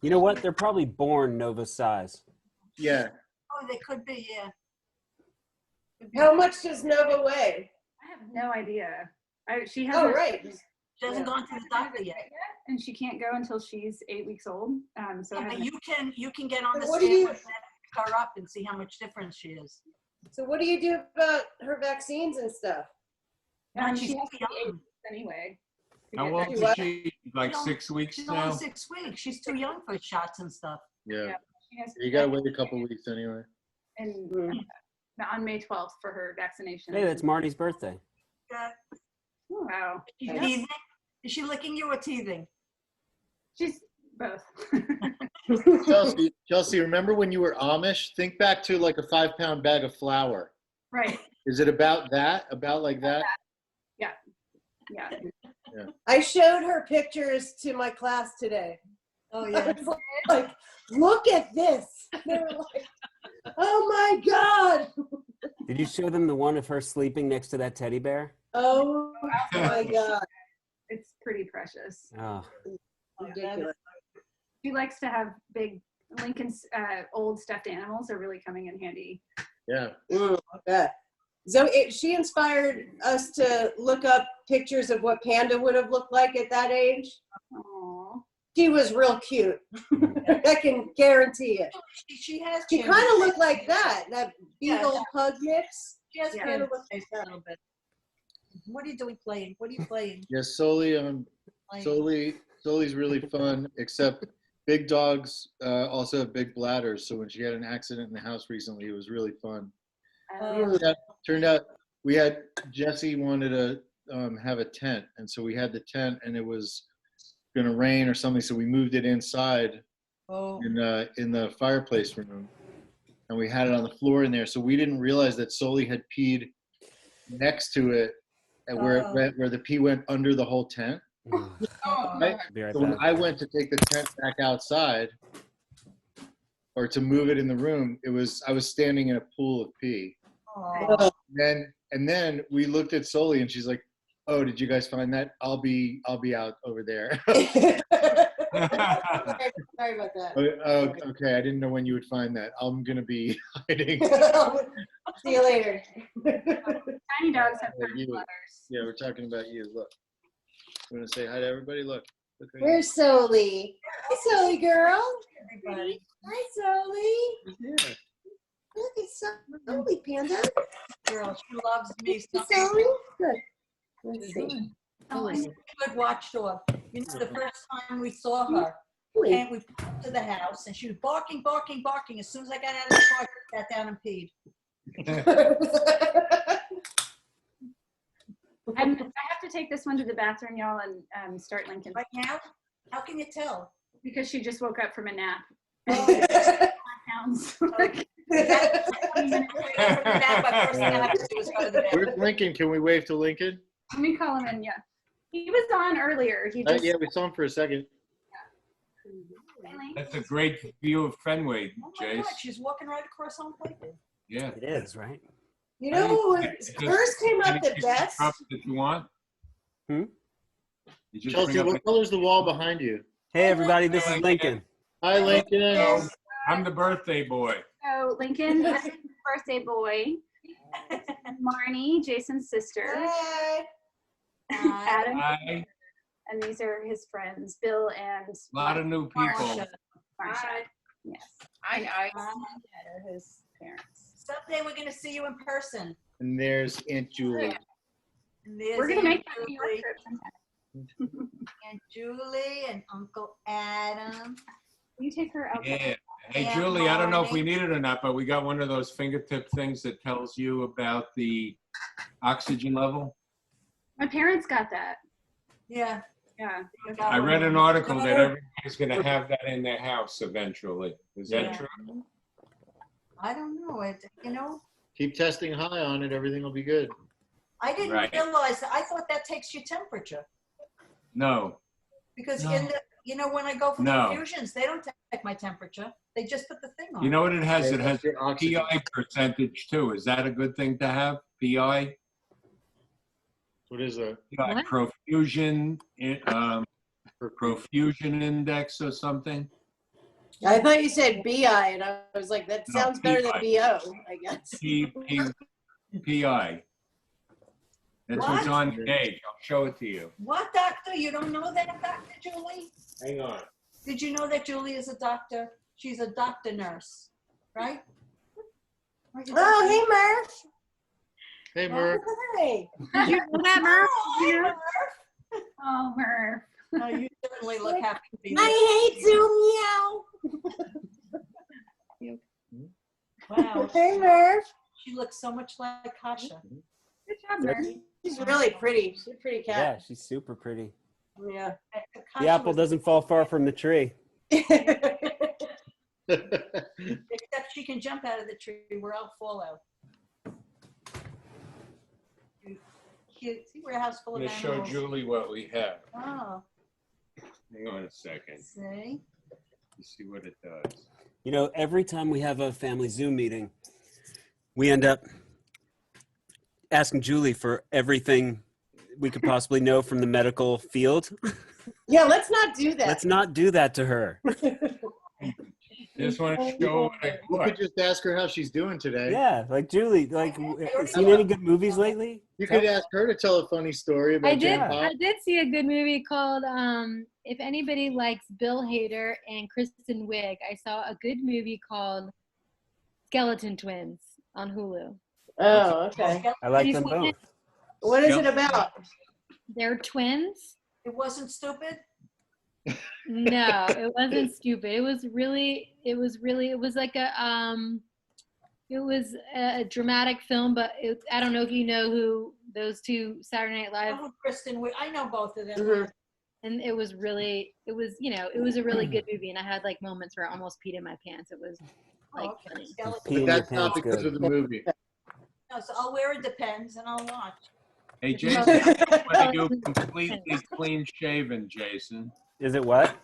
You know what? They're probably born Nova's size. Yeah. Oh, they could be, yeah. How much does Nova weigh? I have no idea. She has Oh, right. She hasn't gone to the doctor yet. And she can't go until she's 8 weeks old. So Yeah, but you can get on the What do scale you- and pick her up and see how much difference she is. So what do you do about her vaccines and stuff? She's she has to too be 8 young. weeks anyway. to How get old vaccinated. is she? Like 6 weeks She's now? only 6 weeks. She's too young for shots and stuff. Yeah. She has You gotta wait a couple weeks anyway. and on May 12th for her vaccination. Hey, that's Marty's birthday. Wow. She's Yeah. teething? Is she licking you or teething? She's both. Chelsea, remember when you were Amish? Think back to like a 5-pound bag of flour. Right. Is it about that? About like that? Yeah. Yeah. I showed her pictures to my class today. Oh, yeah. Like, look at this. They were like, oh my God. Did you show them the one of her sleeping next to that teddy bear? Oh my God. It's pretty precious. Oh. Ridiculous. She likes to have big Lincoln's old stuffed animals are really coming in handy. Yeah. I bet. So she inspired us to look up pictures of what Panda would have looked like at that age. Aww. She was real cute. I can guarantee it. She has. She kind of looked like that beagle Yeah. pug mix. She has Yeah. kind of looked like that a little bit. What are you doing playing? What are you playing? Yeah, Sully's really fun, except big dogs also have big bladders. So when she had an accident in the house recently, it was really fun. Turned out we had Jesse wanted to have a tent, and so we had the tent, and it was going to rain or something, so we moved it inside in the fireplace room, and we had it on the floor in there. So we didn't realize that Sully had peed next to it, and where the pee went under the whole tent. Right? Be right So when back. I went to take the tent back outside, or to move it in the room, I was standing in a pool of pee. And then we looked at Sully, and she's like, "Oh, did you guys find that? I'll be out over there." Sorry about that. Oh, okay. I didn't know when you would find that. I'm gonna be hiding. See you later. Tiny dogs have You. bladders. Yeah, we're talking about you. Look, you want to say hi to everybody? Look right here. Where's Sully? Hi, Sully girl. Everybody. Hi, Sully. Yeah. Look at Sully, Panda. Girl, she loves me. Hey, Sully. Good. Let's see. Oh, she's a good watchdog. You know, the first time we saw her, and we pulled up to the house, and she was barking, barking, barking. As soon as I got out of the car, she sat down and peed. I have to take this one to the bathroom, y'all, and start Lincoln. Right now? How can you tell? Because she just woke up from a nap. Pounds. Where's Lincoln? Can we wave to Lincoln? Let me call him in. Yeah, he was on earlier. He just. Yeah, we saw him for a second. That's a great view of Fenway, Oh my God, Jace. she's walking right across home plate. Yeah. It is, right? You know who first came up the Any best? props that you want? You just Chelsea, bring up what color's the wall behind you? Hey, everybody, this is Lincoln. Hi, Lincoln. I'm the birthday boy. So Lincoln, this is his birthday boy. Marnie, Jason's sister. Adam. Hi. And these are his friends, Bill and. A lot of new people. Marsha. Yes. I Are his parents. Someday we're going to see you in person. And there's Aunt Julie. And there's We're gonna Aunt make that New York Julie. trip sometime. Aunt Julie and Uncle Adam. Will you take her out? Yeah. Hey, Yeah, Julie, I don't know if we Marnie. need it or not, but we got one of those fingertip things that tells you about the oxygen level. My parents got that. Yeah. Yeah. I read an article that everybody's going to have that in their house eventually. Is that Yeah. true? I don't know. Keep testing high on it. Everything will be good. I didn't Right. realize that. I thought that takes your temperature. No. Because No. in the, when I go for No. infusions, they don't take my temperature. They just put the thing on. You know what it has? Yeah, It has your oxygen. PI percentage too. Is that a good thing to have? PI? What is that? PI, What? profusion, profusion index or something? I thought you said BI, and I was like, that No, sounds better than PI. BO, I guess. PI. That's what's What? on the gauge. I'll show it to you. What doctor? You don't know that, Dr. Julie? Hang on. Did you know that Julie is a doctor? She's a doctor nurse, right? Oh, hey, Murph. Hey, Murph. Hey. Did you know that, Murph? Hi, You know? Murph. Oh, Murph. Oh, you certainly look happy to be I hate Zoom, meow. Wow. Hey, Murph. She looks so much like Kasha. Good job, Murph. She's really pretty. She's a pretty Yeah, cat. she's super pretty. Yeah. The apple doesn't fall far from the tree. Except she can jump out of the tree where I'll fall out. See, we're a house full I'm of going to show animals. Julie what we have. Oh, Hang on a second. see? see what it does. You know, every time we have a family Zoom meeting, we end up asking Julie for everything we could possibly know from the medical field. Yeah, let's not do that. Let's not do that to her. Just want to show what I You put. could just ask her how she's doing today. Yeah, like Julie, like, seen any good movies lately? You could ask her to tell a funny story about I did. Jampop. I did see a good movie called if anybody likes Bill Hader and Kristen Wiig. I saw a good movie called Skeleton Twins on Hulu. Oh, okay. I like them both. What is it about? They're twins. It wasn't stupid? No, it wasn't stupid. It was like it was a dramatic film, but I don't know if you know who those two Saturday Night Live. Oh, Kristen, I know both of them. Mm-hmm. And it was a really good movie, and I had like moments where I almost peed in my pants. It was like funny. But that's not because of the movie. No, so I'll wear it depends, and I'll watch. Hey, Jason, when are you completely clean shaven, Jason? Is it what?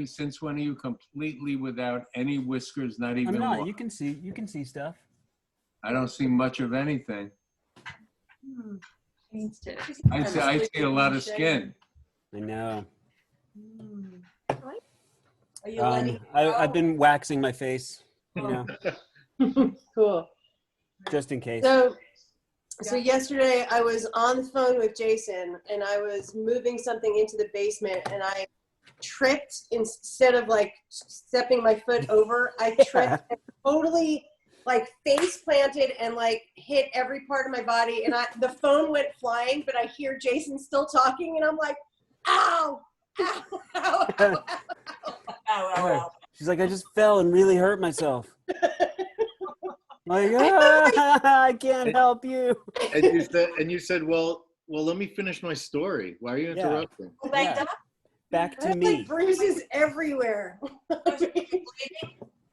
Since when are you completely without any whiskers, not even I'm not. one? You can see stuff. I don't see much of anything. Needs to. I see a lot of skin. I know. Are you letting it go? I've been waxing my face, you know, Cool. just in case. So yesterday I was on the phone with Jason and I was moving something into the basement and I tripped instead of like stepping my foot over. I tripped and totally like face planted and like hit every part of my body and the phone went flying, but I hear Jason still talking and I'm like, ow, ow, ow, ow, ow, ow, ow. She's like, I just fell and really hurt myself. Like, I can't help you. And you said, well, let me finish my story. Why are you interrupting? Yeah. Back to I have, me. like bruises everywhere.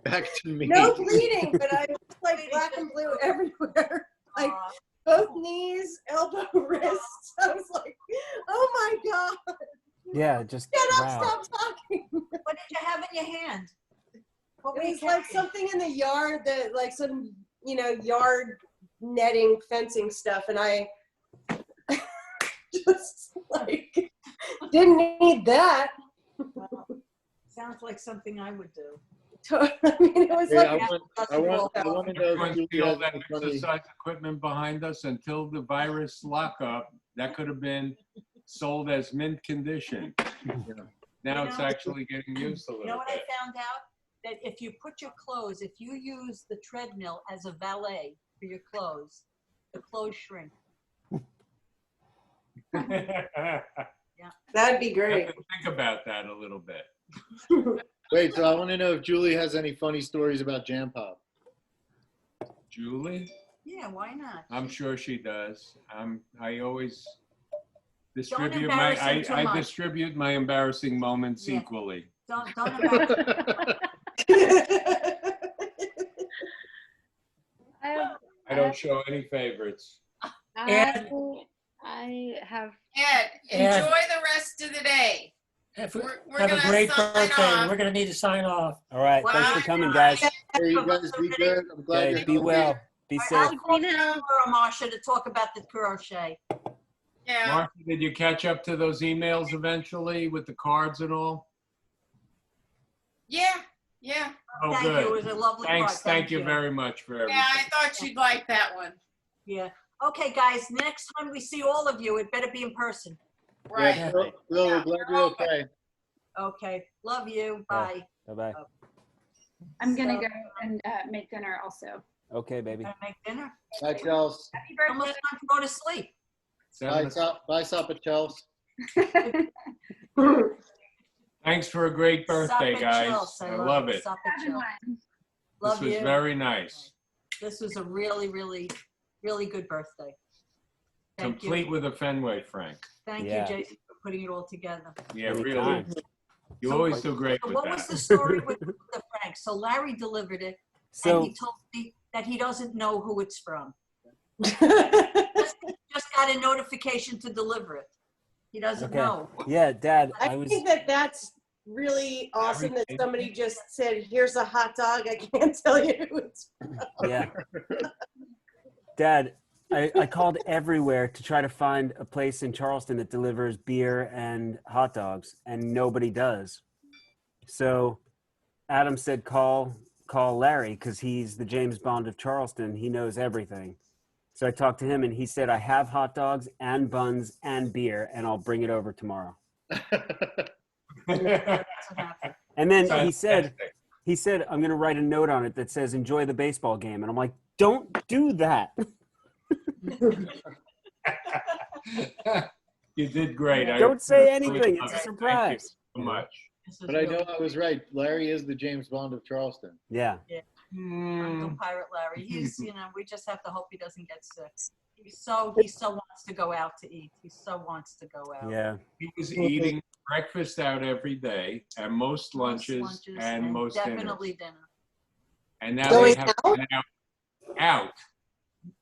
Back to me. No bleeding, but I was like black and blue everywhere. Like both knees, elbow, wrists. I was like, oh my God. Yeah, just Get up, wow. stop talking. What did you have in your hand? What were It you was like something in the yard that like some, yard netting, fencing stuff. And I just like didn't need that. Well, sounds like something I would do. I mean, it was like I want to know if Everyone you see all have that any funny. exercise equipment behind us until the virus lockup. That could have been sold as mint condition. Now it's actually getting used a little You know what bit. I found out? That if you put your clothes, if you use the treadmill as a valet for your clothes, the clothes shrink. Yeah. That'd be I great. have to think about that a little bit. Wait, so I want to know if Julie has any funny stories about Jampop. Julie? Yeah, why not? I'm sure she does. I always Don't distribute embarrass her too I much. distribute my embarrassing moments Yeah. equally. Don't embarrass. I don't show any favorites. I have. Ed, Ed. enjoy the rest of the day. Have a gonna great sign birthday. off. We're going to need to sign off. All right, thanks for coming, guys. Hey, you guys be good. I'm glad Okay, you're be healthy. well. Be I'll safe. call you tomorrow, Marsha, to talk about the crochet. Yeah. Martha, did you catch up to those emails eventually with the cards and all? Yeah. Yeah. Oh, Thank good. you. It was a lovely Thanks. card. Thank you very much for everything. Yeah, I thought you'd like that one. Yeah. Okay, guys, next time we see all of you, it better be in person. Right. Yeah, Will, we're glad you're okay. Okay. Love you. Bye. Bye-bye. I'm gonna go and make dinner also. Okay, baby. Gonna make dinner. Bye, Chels. Happy birthday. Almost time to go to sleep. Bye, Supper, Chels. Thanks for a great birthday, Sup and guys. chills. I love it. Sup and chills. This Love was you. very nice. This was a really, really, really good birthday. Thank Complete you. with a Fenway, Frank. Thank Yeah. you, Jason, for putting it all together. Yeah, Anytime. really. You always do great So with what was that. the story with the Frank? So Larry delivered it, So- and he told me that he doesn't know who it's from. just got a notification to deliver it. He doesn't Okay. know. Yeah, Dad, I I was. think that's really awesome that somebody just said, "Here's a hot dog"? I can't tell you who it's from. Yeah. Dad, I called everywhere to try to find a place in Charleston that delivers beer and hot dogs, and nobody does. So Adam said, call Larry, because he's the James Bond of Charleston. He knows everything. So I talked to him, and he said, I have hot dogs and buns and beer, and I'll bring it over tomorrow. And then he said, I'm going to write a note on it that says, enjoy the baseball game. And I'm like, don't do that. You did great. Don't say anything. It's a surprise. Thank you so much. But I know I was right. Larry is the James Bond of Charleston. Yeah. Yeah. Uncle Pirate Larry. He's, we just have to hope he doesn't get sick. He so wants to go out to eat. He so wants to go out. Yeah. He was eating breakfast out every day, and most lunches and most definitely dinners. dinner. And now Going they have out? out.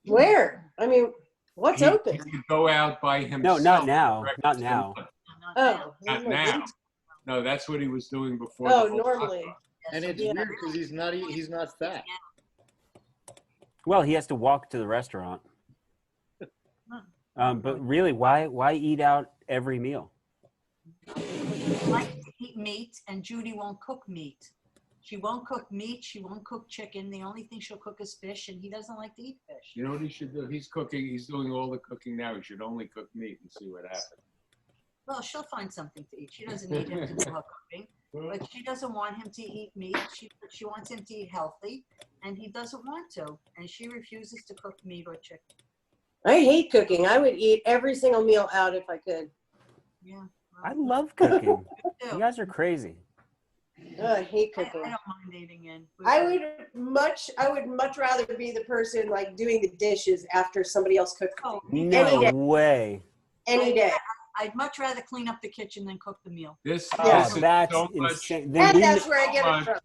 Where? I mean, what's open? He could go out by himself. No, not now. breakfast Not and now. lunch. Oh, Not now. No, that's what he was doing before. Oh, the whole normally. lockdown. And it's weird because he's not fat. Well, he has to walk to the restaurant. But really, why eat out every meal? He likes to eat meat, and Judy won't cook meat. She won't cook meat. She won't cook chicken. The only thing she'll cook is fish, and he doesn't like to eat fish. You know what he should do? He's cooking. He's doing all the cooking now. He should only cook meat and see what happens. Well, she'll find something to eat. She doesn't need him to do her cooking, but she doesn't want him to eat meat. She wants him to eat healthy, and he doesn't want to, and she refuses to cook meat or chicken. I hate cooking. I would eat every single meal out if I could. Yeah. I love cooking. You guys are crazy. I hate cooking. I don't mind eating in. I would much rather be the person like doing the dishes after somebody else cooked. Oh, No way. Any day. I'd much rather clean up the kitchen than cook the meal. This Oh, is that's so much. insane. And that's where I get it from.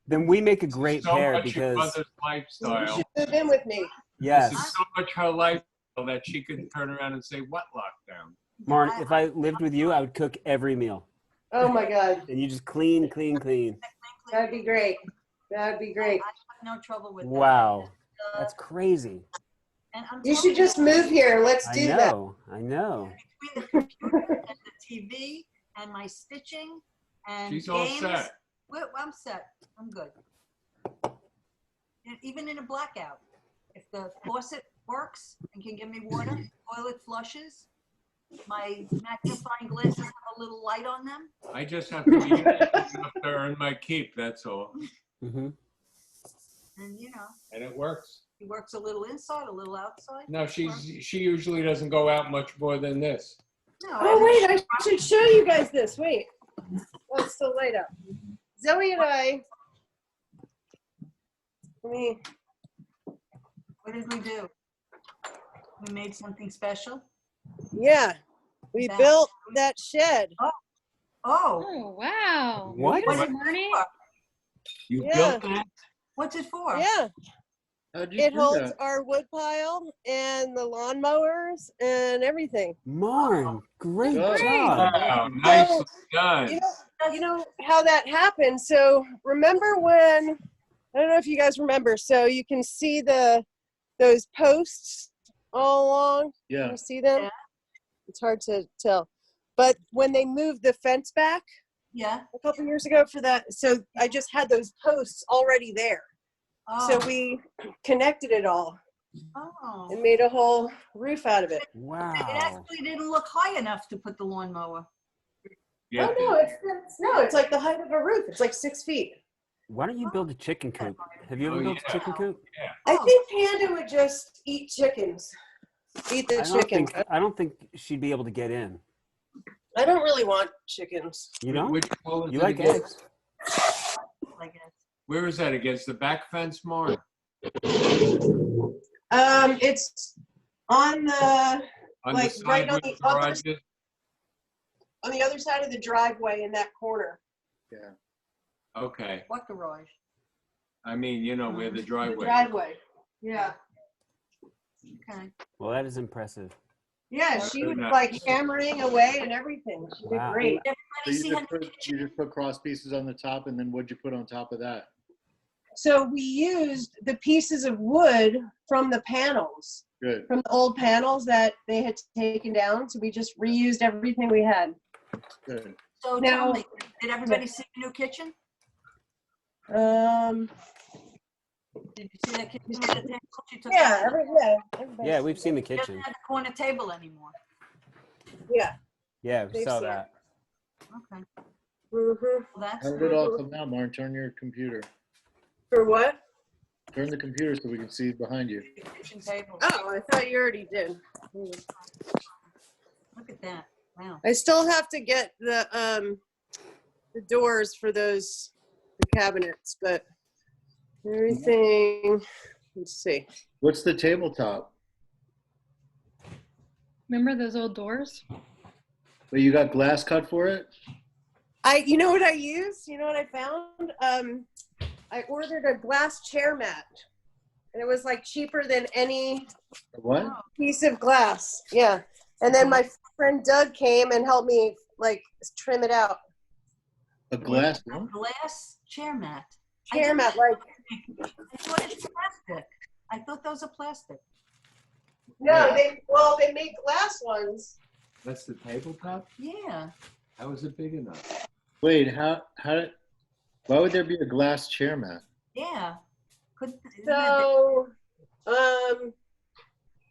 Then we make a great So pair much your because mother's You lifestyle. should move in with me. yes, This is so much her lifestyle that she could turn around and say, "What lockdown?" Mark, if I lived with you, I would cook every meal. Oh my God. And you just clean. That'd be great. That'd be great. I have no trouble with that. Wow. That's crazy. And I'm You should just move here. Let's do that. I know. between the computer and the TV and my stitching and She's games. all set. Well, I'm set. I'm good. And even in a blackout, if the faucet works and can give me water, toilet flushes, my magnifying glasses have a little light on them. I just have to be enough to earn my keep. That's all. Mm-hmm. And And it works. he works a little inside, a little outside. No, she usually doesn't go out much more than this. No, Oh wait, I should show you guys this. Wait. Oh, it's still light up. Zoe and I. What did we do? We made something special. Yeah, we built that shed. Oh, wow. What? Was it Marnie? You Yeah. built that? What's it for? Yeah, How'd you it do holds that? our wood pile and the lawnmowers and everything. Marn, great Good. job. Wow, nicely done. You know how that happened. So remember when, I don't know if you guys remember, so you can see those posts all along. Yeah. Can you see them? Yeah. It's hard to tell. But when they moved the fence back Yeah. a couple years ago for that, so I just had those posts already there. Oh. So we connected it all Oh. and made a whole roof out of it. It Wow. actually didn't look high enough to put the lawnmower. Yeah. Oh no, it's like the height of a roof. It's like 6 feet. Why don't you build a chicken coop? Have you ever built a chicken coop? I think Panda would just eat chickens. Eat the chickens. I don't think she'd be able to get in. I don't really want chickens. You know? Which wall is You it like against? eggs. I guess. Where is that? Against the back fence, Mark? It's on the On like the side right on where the the garage is? on the other side of the driveway in that corner. Yeah. Okay. What garage? I mean, where the The driveway. driveway. Yeah. Okay. Well, that is impressive. Yeah, she was Very like nice. hammering away and everything. She did Wow. great. So you just put cross pieces on the top, and then what'd you put on top of that? So we used the pieces of wood from the panels, Good. from the old panels that they had taken down. So we just reused everything we had. Good. So Now- tell me, did everybody see the new kitchen? Did you see that kitchen with the table? She took Yeah, out? everybody Yeah, we've seen the She doesn't kitchen. have the corner table anymore. Yeah. Yeah, we They've saw seen it. that. Okay. Mm-hmm. Well, that's How did it all come out, Martin? Turn your computer. For what? Turn the computer so we can see behind you. kitchen table. Oh, I thought you already did. Look at that. Wow. I still have to get the doors for those cabinets, but everything. Let's see. What's the tabletop? Remember those old doors? But you got glass cut for it? You know what I used? You know what I found? I ordered a glass chair mat, and it was like cheaper than any What? piece of glass. Yeah, and then my friend Doug came and helped me like trim it out. A glass A what? glass chair mat. Chair mat, like I thought it was plastic. I thought those are plastic. no, they make glass ones. That's the tabletop? Yeah. How is it big enough? Wait, why would there be a glass chair mat? Yeah. So,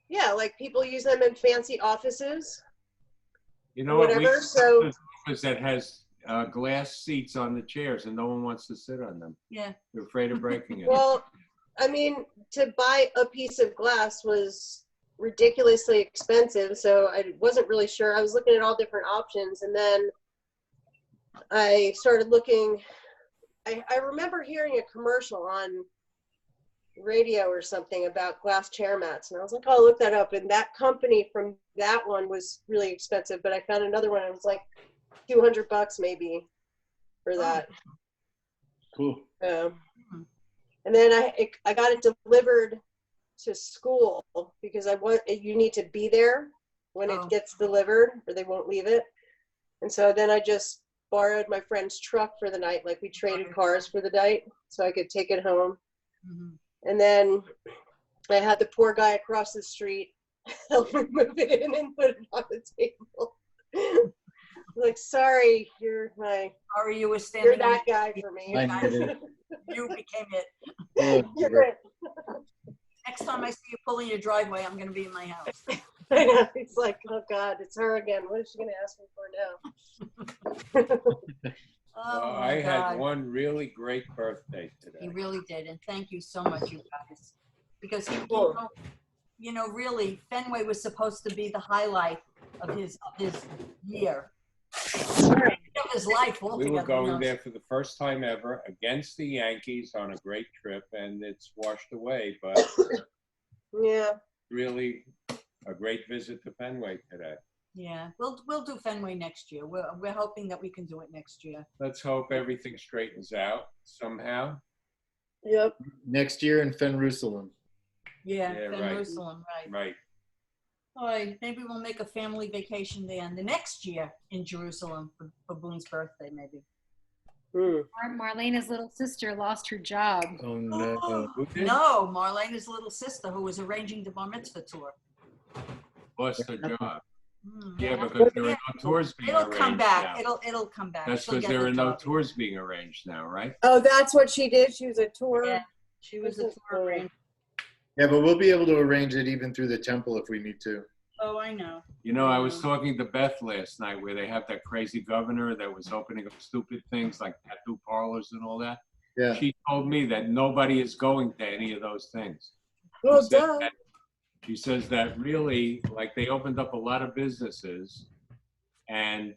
yeah, like people use them in fancy offices. You know what? We Whatever, have so- an office that has glass seats on the chairs and no one wants to sit on them. Yeah. They're afraid of breaking it. Well, I mean, to buy a piece of glass was ridiculously expensive, so I wasn't really sure. I was looking at all different options, and then I started looking. I remember hearing a commercial on radio or something about glass chair mats, and I was like, oh, I'll look that up. And that company from that one was really expensive, but I found another one. It was like $200 maybe for that. Cool. And then I got it delivered to school because you need to be there when it gets delivered or they won't leave it. And so then I just borrowed my friend's truck for the night. Like we traded cars for the night so I could take it home. And then I had the poor guy across the street help me move it in and put it on the table. Like, sorry, you're you were standing. You're that guy for me. I did it. You became it. Oh, You're it. Next time I see you pulling your driveway, I'm going to be in my house. I know. It's like, oh God, it's her again. What is she going to ask me for now? Oh, I my had God. one really great birthday today. He really did, and thank you so much, you guys, because really, Fenway was supposed to be the highlight of his year, of his life We altogether. were going there for the first time ever against the Yankees on a great trip, and it's washed away. But yeah, really a great visit to Fenway today. Yeah, we'll do Fenway next year. We're hoping that we can do it next year. Let's hope everything straightens out somehow. Yep. Next year in Fenrusalem. Yeah, Yeah, right. Jerusalem, right. Right. All right, maybe we'll make a family vacation there the next year in Jerusalem for Boone's birthday, maybe. Marlena's little sister lost her job. Oh no. No, Marlena's little sister who was arranging the bar mitzvah tour. Lost their job. Yeah, Yeah. because there are no tours being It'll arranged come back. now. It'll come back. That's She'll because get there the are no job. tours being arranged now, right? Oh, that's what she did. She was a tour. Yeah, she was a tour arranger. Yeah, but we'll be able to arrange it even through the temple if we need to. Oh, I know. You know, I was talking to Beth last night where they have that crazy governor that was opening up stupid things like tattoo parlors and all that. Yeah. She told me that nobody is going to any of those things. Well, She said duh. that- She says that really, like, they opened up a lot of businesses and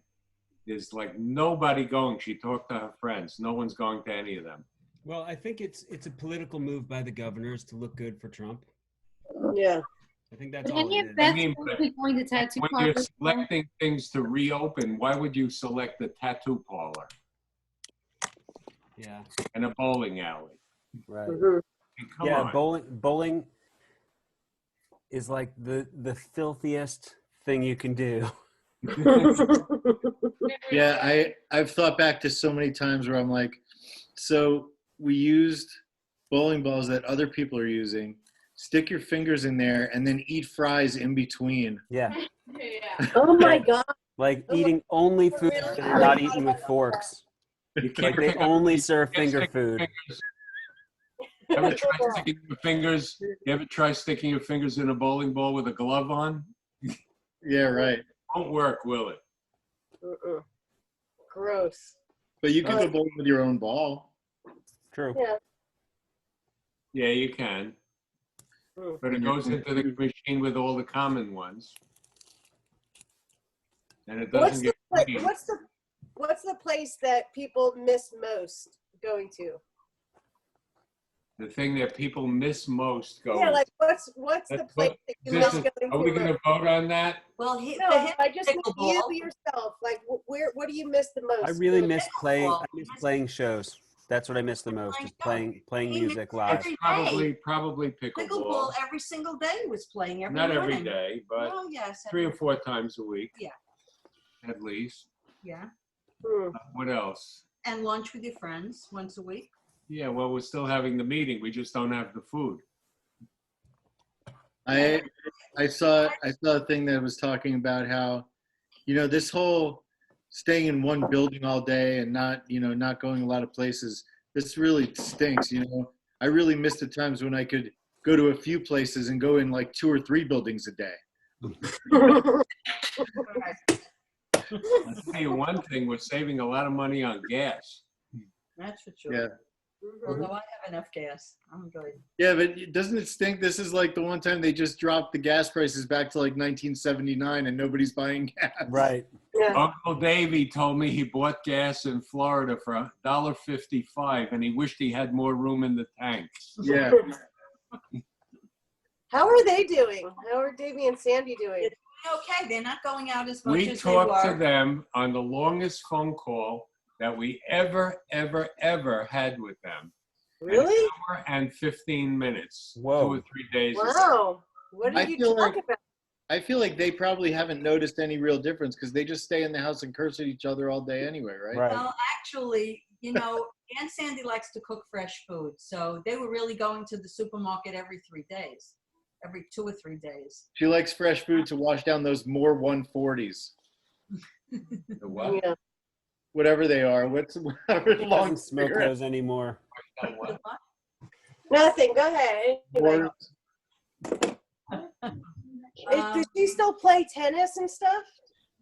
there's like nobody going. She talked to her friends. No one's going to any of them. Well, I think it's a political move by the governors to look good for Trump. Yeah. I think that's Would all any it of is. Beth's but be going to tattoo when you're parlors? selecting things to reopen, why would you select the tattoo parlor Yeah. and a bowling alley? Right. I mean, come yeah, on. bowling is like the filthiest thing you can do. Yeah, I've thought back to so many times where I'm like, so we used bowling balls that other people are using, stick your fingers in there, and then eat fries in between. Yeah. Oh my God. Like eating only food that are not eaten with forks. Like they only serve finger food. You ever try sticking your fingers in a bowling ball with a glove on? Yeah, right. Won't work, will it? Gross. But you can go bowling with your own ball. True. Yeah. Yeah, you can. But it goes into the machine with all the common ones. And it doesn't get clean. What's the place that people miss most going to? The thing that people miss most going. Yeah, like what's the place that you miss going to? Are we going to vote on that? Well, I just mean you yourself. Like, what do you miss the most? I really miss playing. I miss playing shows. That's what I miss the most. Is playing music live. Probably pickleball. Pickleball every single day was playing every Not morning. every day, but well, yes, 3 or 4 times a week. Yeah. At least. Yeah. What else? And lunch with your friends once a week. Yeah, well, we're still having the meeting. We just don't have the food. I saw a thing that was talking about how, this whole staying in one building all day and not going a lot of places, this really stinks. I really miss the times when I could go to a few places and go in like 2 or 3 buildings a day. I'll tell you one thing, we're saving a lot of money on gas. That's for sure. Yeah. Although I have enough gas, I'm good. Yeah, but doesn't it stink? This is like the one time they just dropped the gas prices back to like 1979 and nobody's buying gas. Right. Yeah. Uncle Davey told me he bought gas in Florida for $1.55 and he wished he had more room in the tank. Yeah. How are they doing? How are Davey and Sandy doing? Okay, they're not going out as much We as they were. talked to them on the longest phone call that we ever had with them. Really? An hour and 15 minutes. Whoa. 2 or 3 days. Wow. What did you talk about? I feel like they probably haven't noticed any real difference because they just stay in the house and curse at each other all day anyway, right? Right. Well, actually, Aunt Sandy likes to cook fresh food. So they were really going to the supermarket every 3 days, every 2 or 3 days. She likes fresh food to wash down those more 140s. The what? Yeah. Whatever they are. Whatever He long doesn't smoke cigarette. those anymore. Nothing. Go ahead. Anyway. Does she still play tennis and stuff?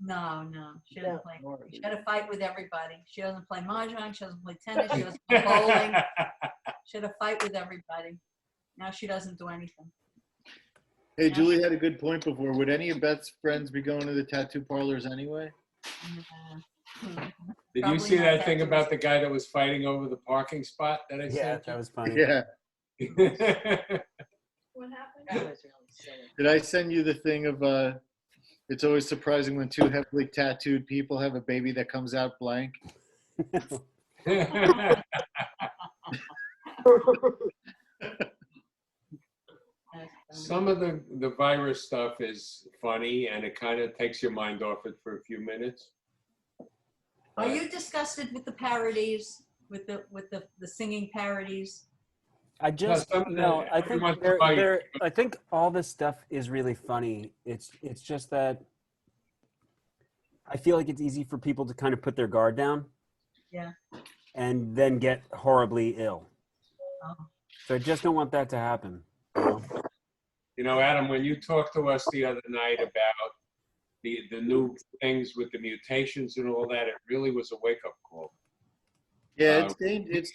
No, she doesn't play. She had a fight with everybody. She doesn't play mahjong. She doesn't play tennis. She doesn't play bowling. She had a fight with everybody. Now she doesn't do anything. Hey, Julie had a good point before. Would any of Beth's friends be going to the tattoo parlors anyway? Did Probably you see not that thing tattoos. about the guy that was fighting over the parking spot that I Yeah, sent that was funny. Yeah. you? What happened? That was really silly. Did I send you the thing of it's always surprising when 2 heavily tattooed people have a baby that comes out blank? Some of the virus stuff is funny and it kind of takes your mind off it for a few minutes. Are you disgusted with the parodies, with the singing parodies? I just no. I think I think all this stuff is really funny. It's just that I feel like it's easy for people to kind of put their guard down. Yeah. And then get horribly ill. Oh. So I just don't want that to happen. Adam, when you talked to us the other night about the new things with the mutations and all that, it really was a wake-up call. Yeah, it's